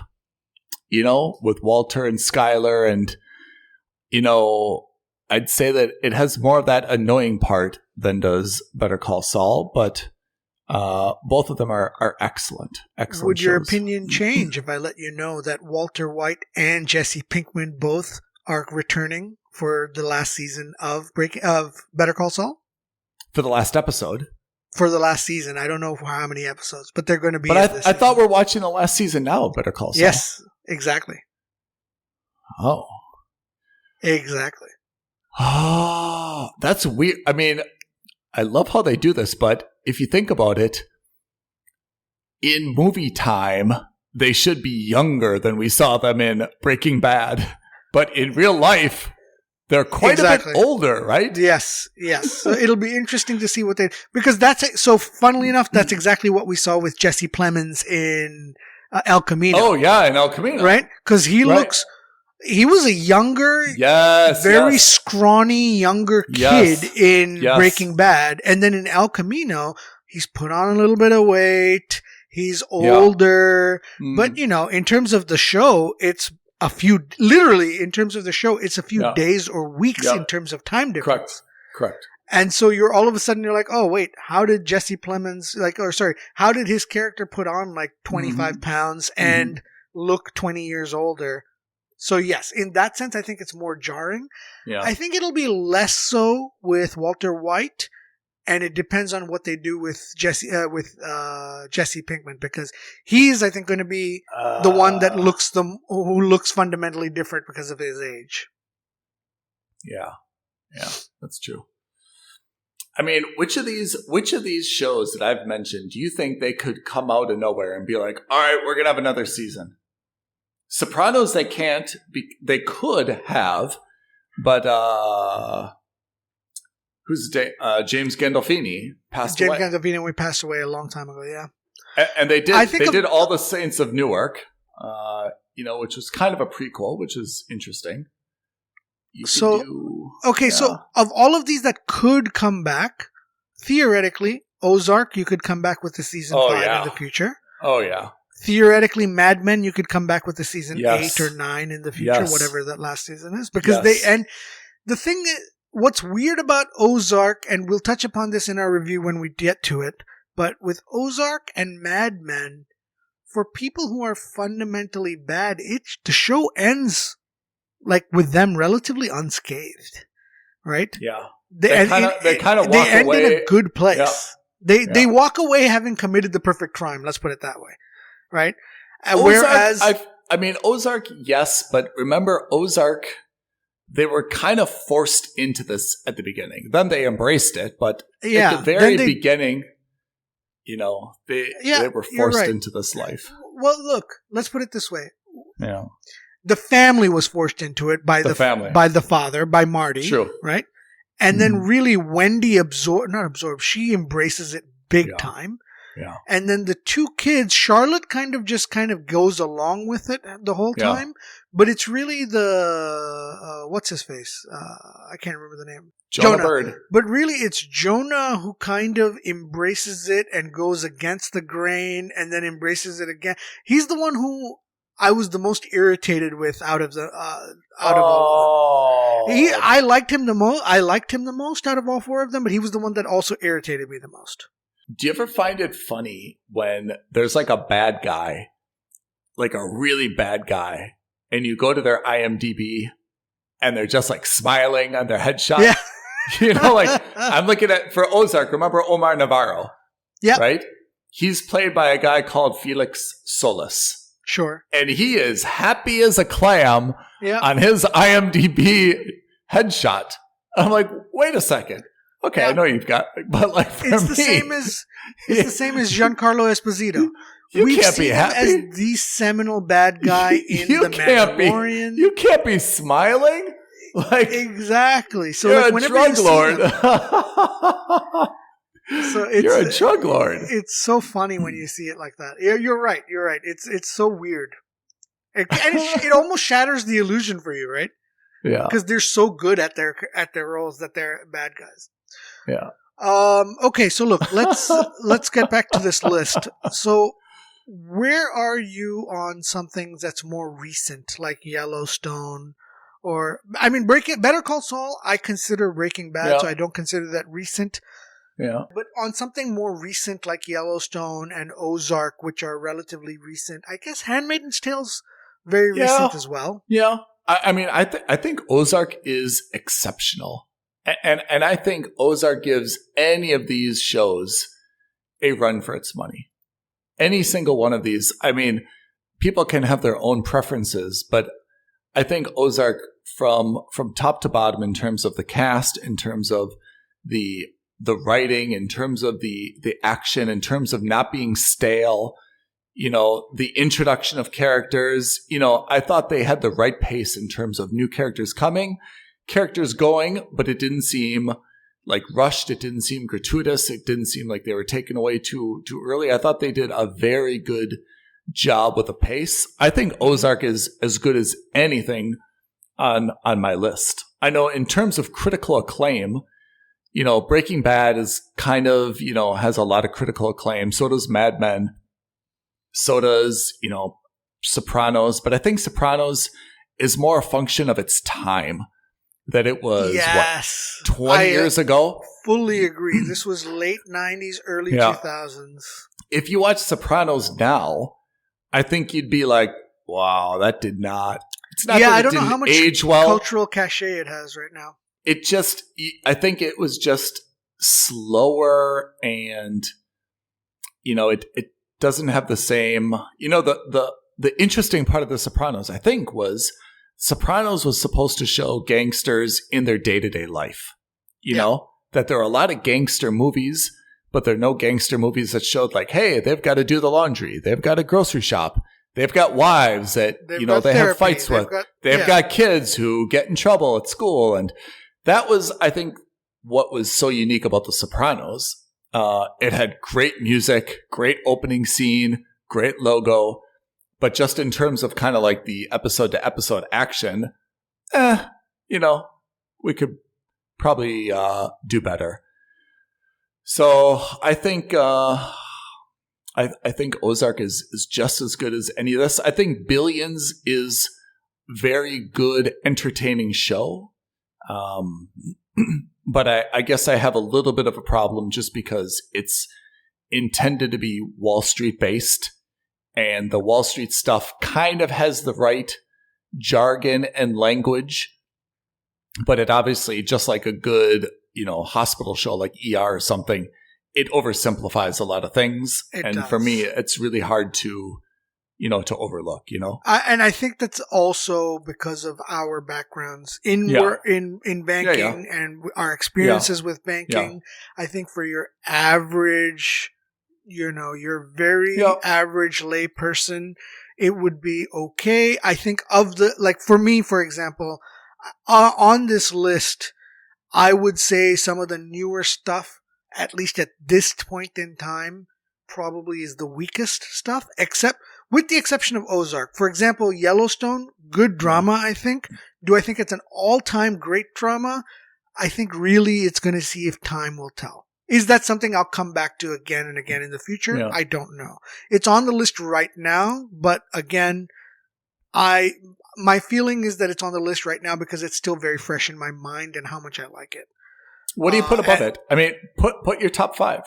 you know, with Walter and Skyler, and, you know, I'd say that it has more of that annoying part than does Better Call Saul, but both of them are excellent. Excellent. Would your shows. opinion change if I let you know that Walter White and Jesse Pinkman both are returning for the last season of Better Call Saul? For the last episode. For the last season. I don't know for how many episodes, but they're going to be. But I thought we're watching the last season now of Better Call Saul. Yes, exactly. Oh. Exactly. Oh, that's weird. I mean, I love how they do this, but if you think about it, in movie time, they should be younger than we saw them in Breaking Bad. But in real life, they're quite a bit older, right? Yes. So it'll be interesting to see what because that's, so funnily enough, that's exactly what we saw with Jesse Plemons in El Camino. Oh, yeah, in El Camino. Right? Because he was a younger, very scrawny younger kid in Breaking Bad. And then in El Camino, he's put on a little bit of weight. He's older. Yeah. But, you know, in terms of the show, it's a few days or weeks in terms of time difference. Correct. And so you're all of a sudden, you're like, oh, wait, how did Jesse Plemons, how did his character put on like 25 pounds and look 20 years older? So yes, in that sense, I think it's more jarring. Yeah. I think it'll be less so with Walter White, and it depends on what they do with Jesse Pinkman, because he's, I think, going to be the one that who looks fundamentally different because of his age. Yeah, that's true. I mean, which of these shows that I've mentioned do you think they could come out of nowhere and be like, all right, we're gonna have another season? Sopranos, they can't. They could have, but James Gandolfini passed away. James Gandolfini passed away a long time ago. Yeah, and they did. They did All the Saints of Newark, which was kind of a prequel, which is interesting. So of all of these that could come back, theoretically, Ozark, you could come back with the season 5 in the future. Oh yeah. Theoretically, Mad Men, you could come back with the season 8 or 9 in the future, whatever that last season is. Because the thing is, what's weird about Ozark, and we'll touch upon this in our review when we get to it, but with Ozark and Mad Men, for people who are fundamentally bad, the show ends like with them relatively unscathed, right? Yeah. They end in a good place. Yeah. They walk away having committed the perfect crime, let's put it that way. Right? Whereas Ozark, yes, but remember Ozark, they were kind of forced into this at the beginning. Then they embraced it, but at the very beginning, they were forced into this life. Well, look, let's put it this way. Yeah. The family was forced into it by the father, by Marty. True. Right? And then really Wendy she embraces it big time. Yeah. And then the two kids, Charlotte kind of goes along with it the whole time, but it's really the what's his face? I can't remember the name. Jonah Bird. But really it's Jonah who kind of embraces it and goes against the grain and then embraces it again. He's the one who I was the most irritated with out of all. I liked him the most. I liked him the most out of all four of them, but he was the one that also irritated me the most. Do you ever find it funny when there's like a bad guy, like a really bad guy, and you go to their IMDb and they're just like smiling on their headshot? Yeah. You know, like I'm looking at, for Ozark, remember Omar Navarro? Yeah. Right? He's played by a guy called Felix Solis. Sure. And he is happy as a clam on his IMDb headshot. I'm like, wait a second. Okay, I know you've got, but like for it's me, the same as Giancarlo Esposito. We've can't be happy as the seminal bad guy in The Mandalorian. You can't be smiling. Like exactly. So you're like, a drug lord. So you're a drug lord. It's so funny when you see it like that. You're right. You're right. It's so weird. It almost shatters the illusion for you, right? Yeah. Because they're so good at their roles that they're bad guys. Yeah. Okay, so look, let's get back to this list. So where are you on something that's more recent, like Yellowstone, or I mean, Better Call Saul? I consider Breaking Bad, so I don't consider that recent. Yeah. But on something more recent like Yellowstone and Ozark, which are relatively recent, I guess Handmaid's Tale's very recent as well. Yeah. I mean, I think Ozark is exceptional. And I think Ozark gives any of these shows a run for its money. Any single one of these. I mean, people can have their own preferences, but I think Ozark from top to bottom, in terms of the cast, in terms of the writing, in terms of the action, in terms of not being stale, you know, the introduction of characters, you know, I thought they had the right pace in terms of new characters coming, characters going, but it didn't seem like rushed. It didn't seem gratuitous. It didn't seem like they were taken away too early. I thought they did a very good job with the pace. I think Ozark is as good as anything on my list. I know in terms of critical acclaim, you know, Breaking Bad is kind of, you know, has a lot of critical acclaim. So does Mad Men. So does, you know, Sopranos. But I think Sopranos is more a function of its time. That it was, 20 years ago? Fully agree. This was late 90s, early 2000s. If you watch Sopranos now, I think you'd be like, wow, that did not. It's not that I it don't know didn't how much age well. Cultural cachet it has right now. It just, I think it was just slower, and, you know, it doesn't have the same, you know, the interesting part of The Sopranos, I think, was Sopranos was supposed to show gangsters in their day-to-day life. You know, that there are a lot of gangster movies, but there are no gangster movies that showed like, hey, they've got to do the laundry. They've got a grocery shop. They've got wives that, you know, they have fights with. They've got kids who get in trouble at school. And that was, I think, what was so unique about The Sopranos. It had great music, great opening scene, great logo. But just in terms of kind of like the episode to episode action, you know, we could probably do better. So I think I think Ozark is just as good as any of this. I think Billions is very good, entertaining show. But I guess I have a little bit of a problem just because it's intended to be Wall Street based. And the Wall Street stuff kind of has the right jargon and language, but it obviously, just like a good, you know, hospital show like ER or something, it oversimplifies a lot of things. It does. For me, it's really hard to, you know, to overlook, you know? And I think that's also because of our backgrounds in banking and our experiences with banking. I think for your average, you know, your very average lay person, it would be okay. I think of the, like for me, for example, on this list, I would say some of the newer stuff, at least at this point in time, probably is the weakest stuff, with the exception of Ozark. For example, Yellowstone, good drama, I think. Do I think it's an all-time great drama? I think really it's going to see if time will tell. Is that something I'll come back to again and again in the future? Yeah. I don't know. It's on the list right now, but again, my feeling is that it's on the list right now because it's still very fresh in my mind and how much I like it. What do you put above it? I mean, put your top 5.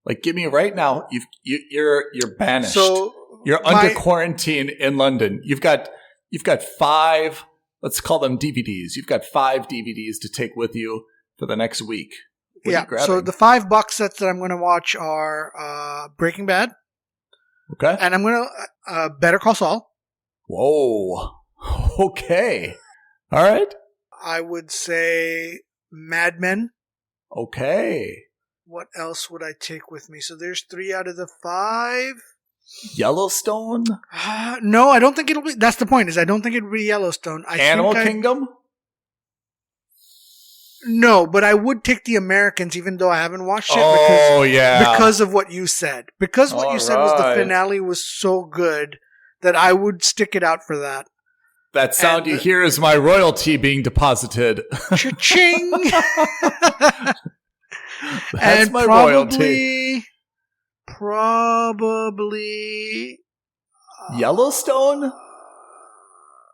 Like, give me right now. You're banished. So you're under quarantine in London. You've got 5. Let's call them DVDs. You've got 5 DVDs to take with you for the next week. What are you grabbing? So the 5 box sets that I'm going to watch are Breaking Bad. Okay. And I'm going to Better Call Saul. Whoa. Okay. All right. I would say Mad Men. Okay. What else would I take with me? So there's 3 out of the 5. Yellowstone? No, I don't think it'll be. That's the point. Is I don't think it'll be Yellowstone. Animal Kingdom? No, but I would take The Americans, even though I haven't watched it. Because of what you said. Because what you said was the finale was so good that I would stick it out for that. That sound you hear is my royalty being deposited. Cha-ching! That's my royalty. Probably Yellowstone?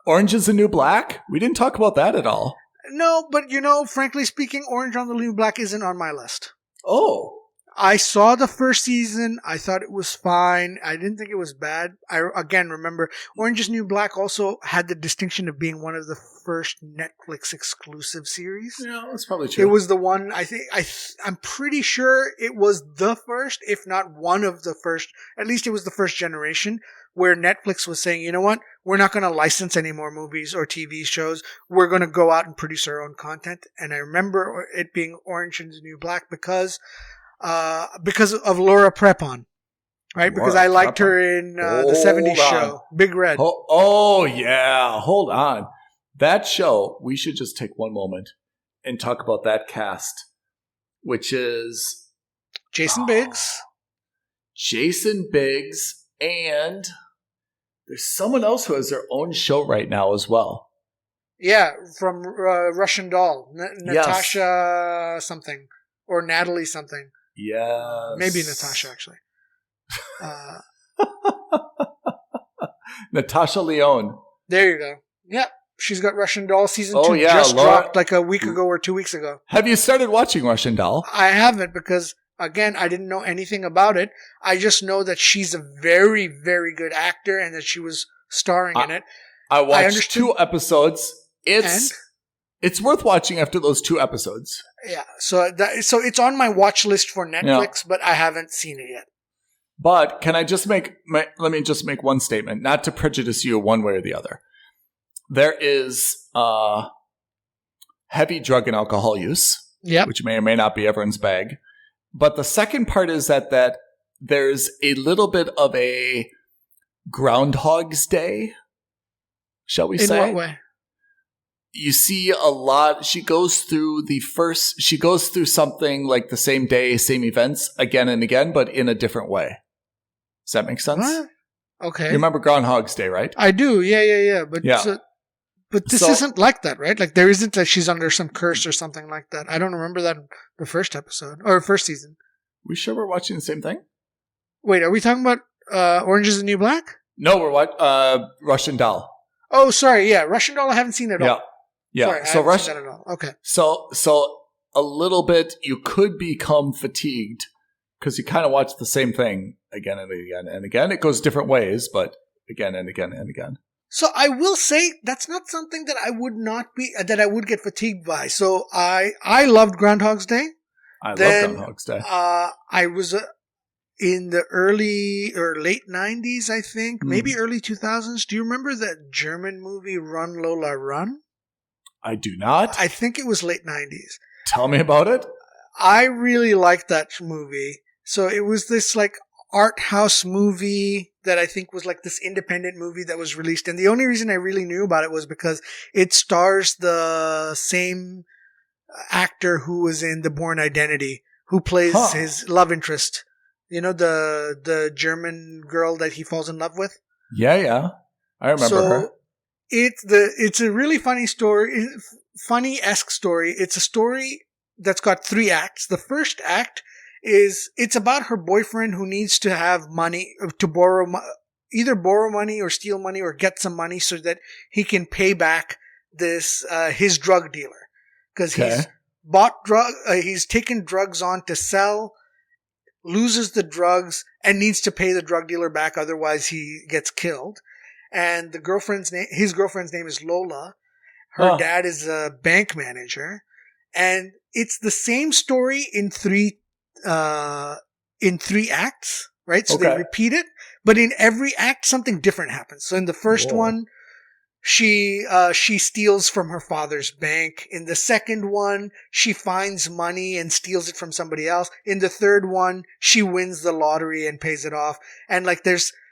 Orange is the New Black? We didn't talk about that at all. No, but frankly speaking, Orange on the New Black isn't on my list. Oh. I saw the first season. I thought it was fine. I didn't think it was bad. I, again, remember, Orange is New Black also had the distinction of being one of the first Netflix exclusive series. Yeah, that's probably true. It was the one, I'm pretty sure it was the first, if not one of the first, at least it was the first generation, where Netflix was saying, you know what, we're not going to license any more movies or TV shows. We're going to go out and produce our own content. And I remember it being Orange is the New Black because of Laura Prepon, right? Because I liked her in the 70s show, Big Red. Oh, yeah. Hold on. That show, we should just take one moment and talk about that cast, which is Jason Biggs, and there's someone else who has their own show right now as well. Yeah, from Russian Doll, Natasha something, or Natalie something. Yes. Maybe Natasha, actually. Natasha Lyonne. There you go. Yep. She's got Russian Doll season 2 just dropped like a week ago or 2 weeks ago. Have you started watching Russian Doll? I haven't because, again, I didn't know anything about it. I just know that she's a very, very good actor and that she was starring in it. I watched 2 episodes. It's worth watching after those 2 episodes. Yeah, so it's on my watch list for Netflix, but I haven't seen it yet. But can I just let me just make one statement, not to prejudice you one way or the other. There is heavy drug and alcohol use, which may or may not be everyone's bag. But the second part is that there's a little bit of a Groundhog's Day, shall we say? In what way? You see a lot. She goes through something like the same day, same events again and again, but in a different way. Does that make sense? What? Okay. You remember Groundhog's Day, right? I do. Yeah. But this isn't like that, right? Like there isn't that she's under some curse or something like that. I don't remember that in the first episode or first season. We sure we're watching the same thing? Wait, are we talking about Orange is the New Black? No, we're watching Russian Doll. Oh, sorry. Yeah, Russian Doll I haven't seen at all. Yeah. Sorry, so Russian at all. Okay. So a little bit you could become fatigued because you kind of watch the same thing again and again and again. It goes different ways, but again and again and again. So I will say that's not something that I would get fatigued by. So I loved Groundhog's Day. I love Groundhog's Day. I was in the early or late 90s, I think, maybe early 2000s. Do you remember that German movie Run Lola Run? I do not. I think it was late 90s. Tell me about it. I really liked that movie. So it was this like art house movie that I think was like this independent movie that was released. And the only reason I really knew about it was because it stars the same actor who was in The Bourne Identity, who plays his love interest. You know, the German girl that he falls in love with? Yeah. I remember her. It's a really funny story, funny-esque story. It's a story that's got 3 acts. The first act it's about her boyfriend who needs to have money to borrow. either borrow money or steal money or get some money so that he can pay back this his drug dealer, because he's he's taken drugs on to sell, loses the drugs, and needs to pay the drug dealer back, otherwise he gets killed. And his girlfriend's name is Lola. Her dad is a bank manager, and it's the same story in three acts, right? So they repeat it, but in every act something different happens. So in the first one, she steals from her father's bank. In the second one, she finds money and steals it from somebody else. In the third one, she wins the lottery and pays it off. And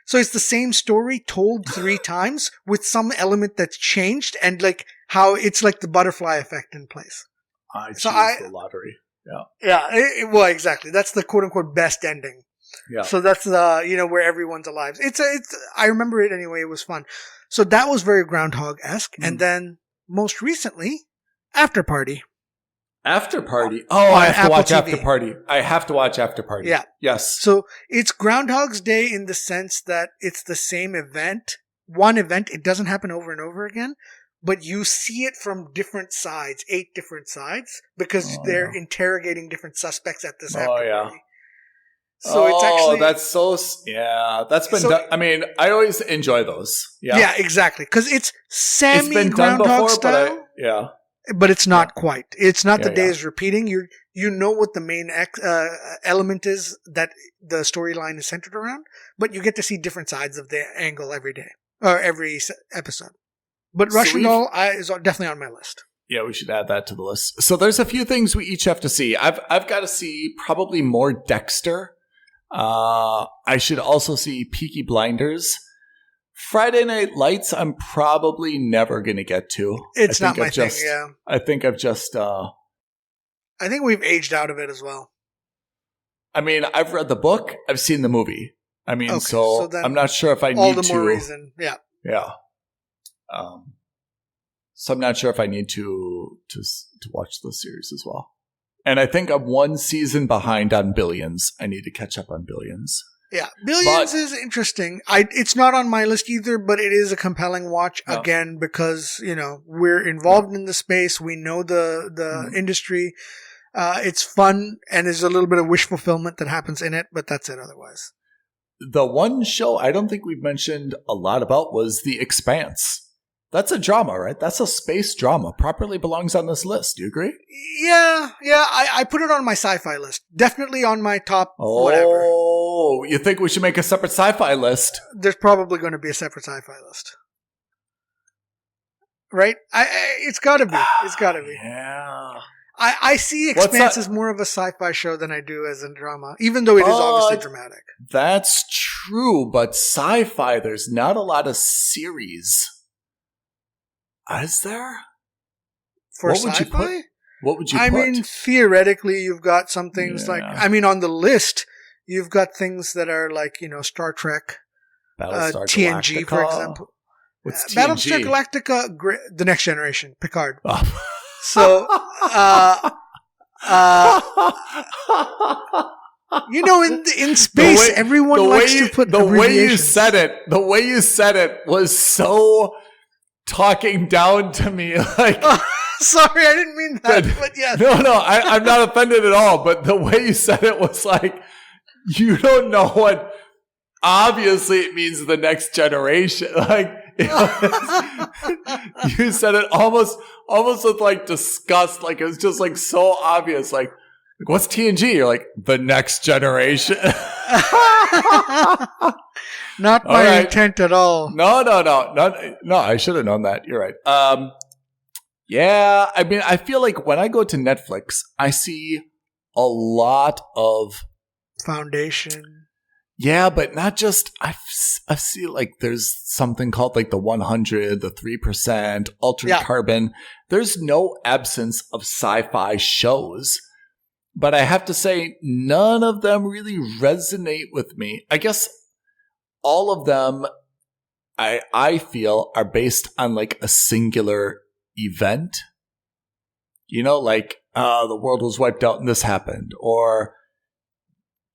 so it's the same story told 3 times with some element that's changed, and like how it's like the butterfly effect in place. I choose the lottery. Yeah. Yeah. Well, exactly. That's the quote unquote best ending. Yeah. So that's where everyone's alive. I remember it anyway. It was fun. So that was very Groundhog-esque. And then most recently, After Party. After Party. Oh, I have to watch TV. After Party. I have to watch After Party. Yeah. Yes. So it's Groundhog's Day in the sense that it's the same event. One event. It doesn't happen over and over again, but you see it from different sides, 8 different sides, because they're interrogating different suspects at this After Party. So it's actually... that's been done. I mean, I always enjoy those. Yeah. Yeah, exactly. Because it's semi-Groundhog before, style. But it's not quite. It's not the day is repeating. You know what the main element is that the storyline is centered around, but you get to see different sides of the angle every day or every episode. But Russian Doll is definitely on my list. Yeah, we should add that to the list. So there's a few things we each have to see. I've got to see probably more Dexter. I should also see Peaky Blinders. Friday Night Lights, I'm probably never going to get to. It's not my thing, yeah. I think I've just... I think we've aged out of it as well. I mean, I've read the book. I've seen the movie. I mean, so I'm not sure if I need to... All the more reason, yeah. Yeah. So I'm not sure if I need to watch the series as well. And I think I'm 1 season behind on Billions. I need to catch up on Billions. Yeah, Billions is interesting. It's not on my list either, but it is a compelling watch again because we're involved in the space. We know the industry. It's fun, and there's a little bit of wish fulfillment that happens in it, but that's it. Otherwise, the one show I don't think we've mentioned a lot about was The Expanse. That's a drama, right? That's a space drama. Properly belongs on this list. Do you agree? Yeah. I put it on my sci-fi list. Definitely on my top whatever. Oh, you think we should make a separate sci-fi list? There's probably going to be a separate sci-fi list. Right? It's got to be. It's got to be. Yeah. I see Expanse as more of a sci-fi show than I do as a drama, even though it is obviously dramatic. That's true, but sci-fi, there's not a lot of series. Is there? For sci-fi? What would you put? I mean, theoretically, you've got some things on the list, you've got things that are like, Star Trek, TNG, for example. What's TNG? Battlestar Galactica, The Next Generation, Picard. Oh. So, in space, everyone likes to put the way you said it was so... talking down to me like... sorry, I didn't mean that, but yes. No, I'm not offended at all, but the way you said it was like, you don't know what... Obviously, it means the next generation. Like, you said it almost with like disgust, like it was just like so obvious, like what's TNG? You're like, the next generation. Not my intent at all. No, I should have known that. You're right. Yeah, I mean, I feel like when I go to Netflix, I see a lot of Foundation. Yeah, but not just, I see like there's something called like the 100, the 3%, Altered Carbon. There's no absence of sci-fi shows. But I have to say, none of them really resonate with me. I guess all of them, I feel, are based on like a singular event. Like, the world was wiped out and this happened. Or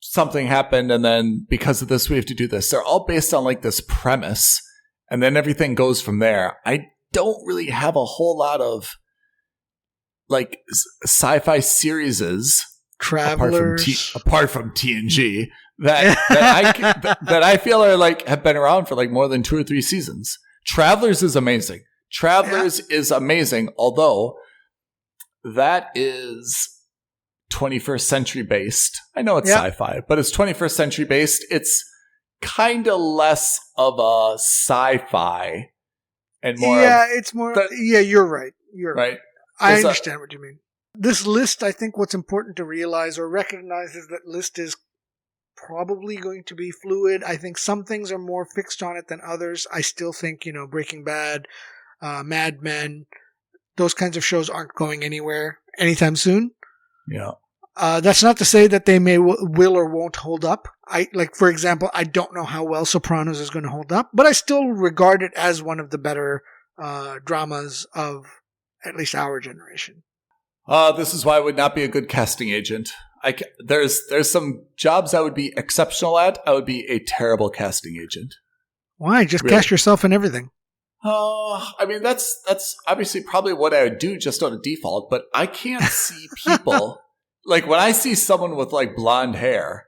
something happened, and then because of this, we have to do this. They're all based on like this premise, and then everything goes from there. I don't really have a whole lot of like sci-fi series Travelers apart from TNG that I feel are like have been around for like more than 2 or 3 seasons. Travelers is amazing. Is amazing, although that is 21st century based. I know it's sci-fi, but it's 21st century based. It's kind of less of a sci-fi and more. Yeah, it's more. You're right. You're right. I understand what you mean. This list, I think what's important to realize or recognize is that list is probably going to be fluid. I think some things are more fixed on it than others. I still think, Breaking Bad, Mad Men, those kinds of shows aren't going anywhere anytime soon. Yeah. That's not to say that they will or won't hold up. For example, I don't know how well Sopranos is going to hold up, but I still regard it as one of the better dramas of at least our generation. This is why I would not be a good casting agent. There's some jobs I would be exceptional at. I would be a terrible casting agent. Why? Just cast yourself in everything. I mean, that's obviously probably what I would do just on a default, but I can't see people. Like, when I see someone with, like, blonde hair,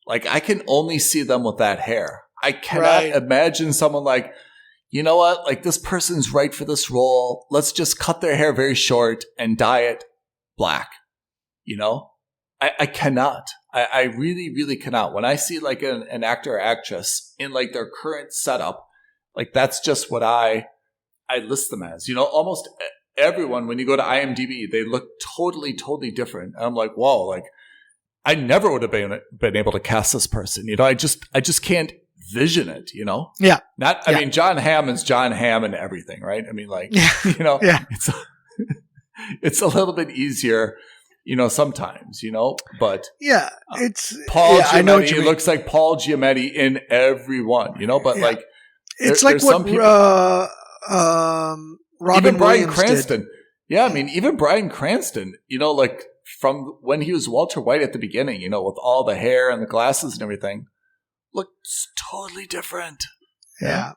like, I can only see them with that hair. I cannot imagine someone like, you know what? Like, this person's right for this role. Let's just cut their hair very short and dye it black. I cannot. I really, really cannot. When I see, like, an actor or actress in, like, their current setup, like, that's just what I list them as. Almost everyone, when you go to IMDb, they look totally, totally different. And I'm like, whoa, like, I never would have been able to cast this person. I just can't vision it, Yeah. I mean, John Hamm is John Hamm and everything, right? I mean, like, it's a little bit easier, sometimes, but it's Paul Giamatti, I know what you mean. Looks like Paul Giamatti in everyone, but like, it's like what Robin even Bryan Williams Cranston. did. Yeah, I mean, even Bryan Cranston, like from when he was Walter White at the beginning, with all the hair and the glasses and everything, looks totally different. Yeah.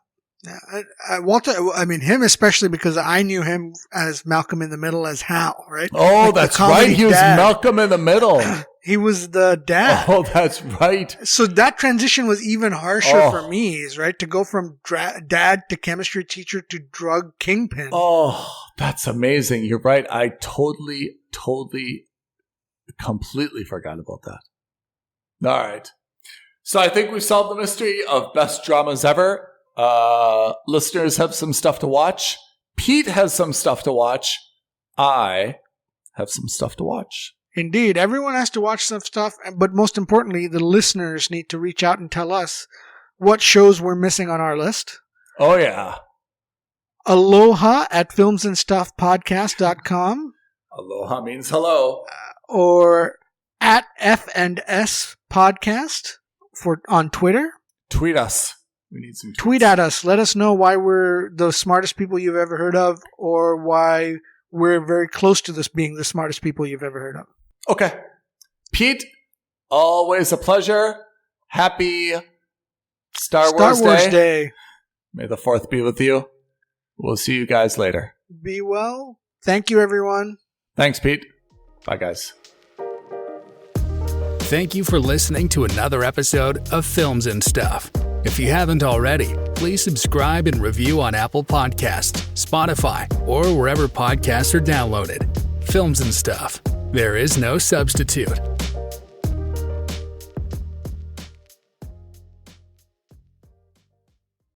Walter, I mean, him especially because I knew him as Malcolm in the Middle as Hal, right? Oh, like that's right. He was Malcolm in the Middle. He was the dad. Oh, that's right. So that transition was even harsher for me, right? To go from dad to chemistry teacher to drug kingpin. Oh, that's amazing. You're right. I totally, completely forgot about that. All right. So I think we've solved the mystery of best dramas ever. Listeners have some stuff to watch. Pete has some stuff to watch. I have some stuff to watch. Indeed. Everyone has to watch some stuff, but most importantly, the listeners need to reach out and tell us what shows we're missing on our list. Oh, yeah. Aloha at filmsandstuffpodcast.com. Aloha means hello. Or at F&S Podcast on Twitter. Tweet us. We need some tweets. Tweet at us. Let us know why we're the smartest people you've ever heard of, or why we're very close to this being the smartest people you've ever heard of. Okay. Pete, always a pleasure. Happy Star Wars Day. May the 4th be with you. We'll see you guys later. Be well. Thank you, everyone. Thanks, Pete. Bye, guys. Thank you for listening to another episode of Films and Stuff. If you haven't already, please subscribe and review on Apple Podcasts, Spotify, or wherever podcasts are downloaded. Films and Stuff. There is no substitute.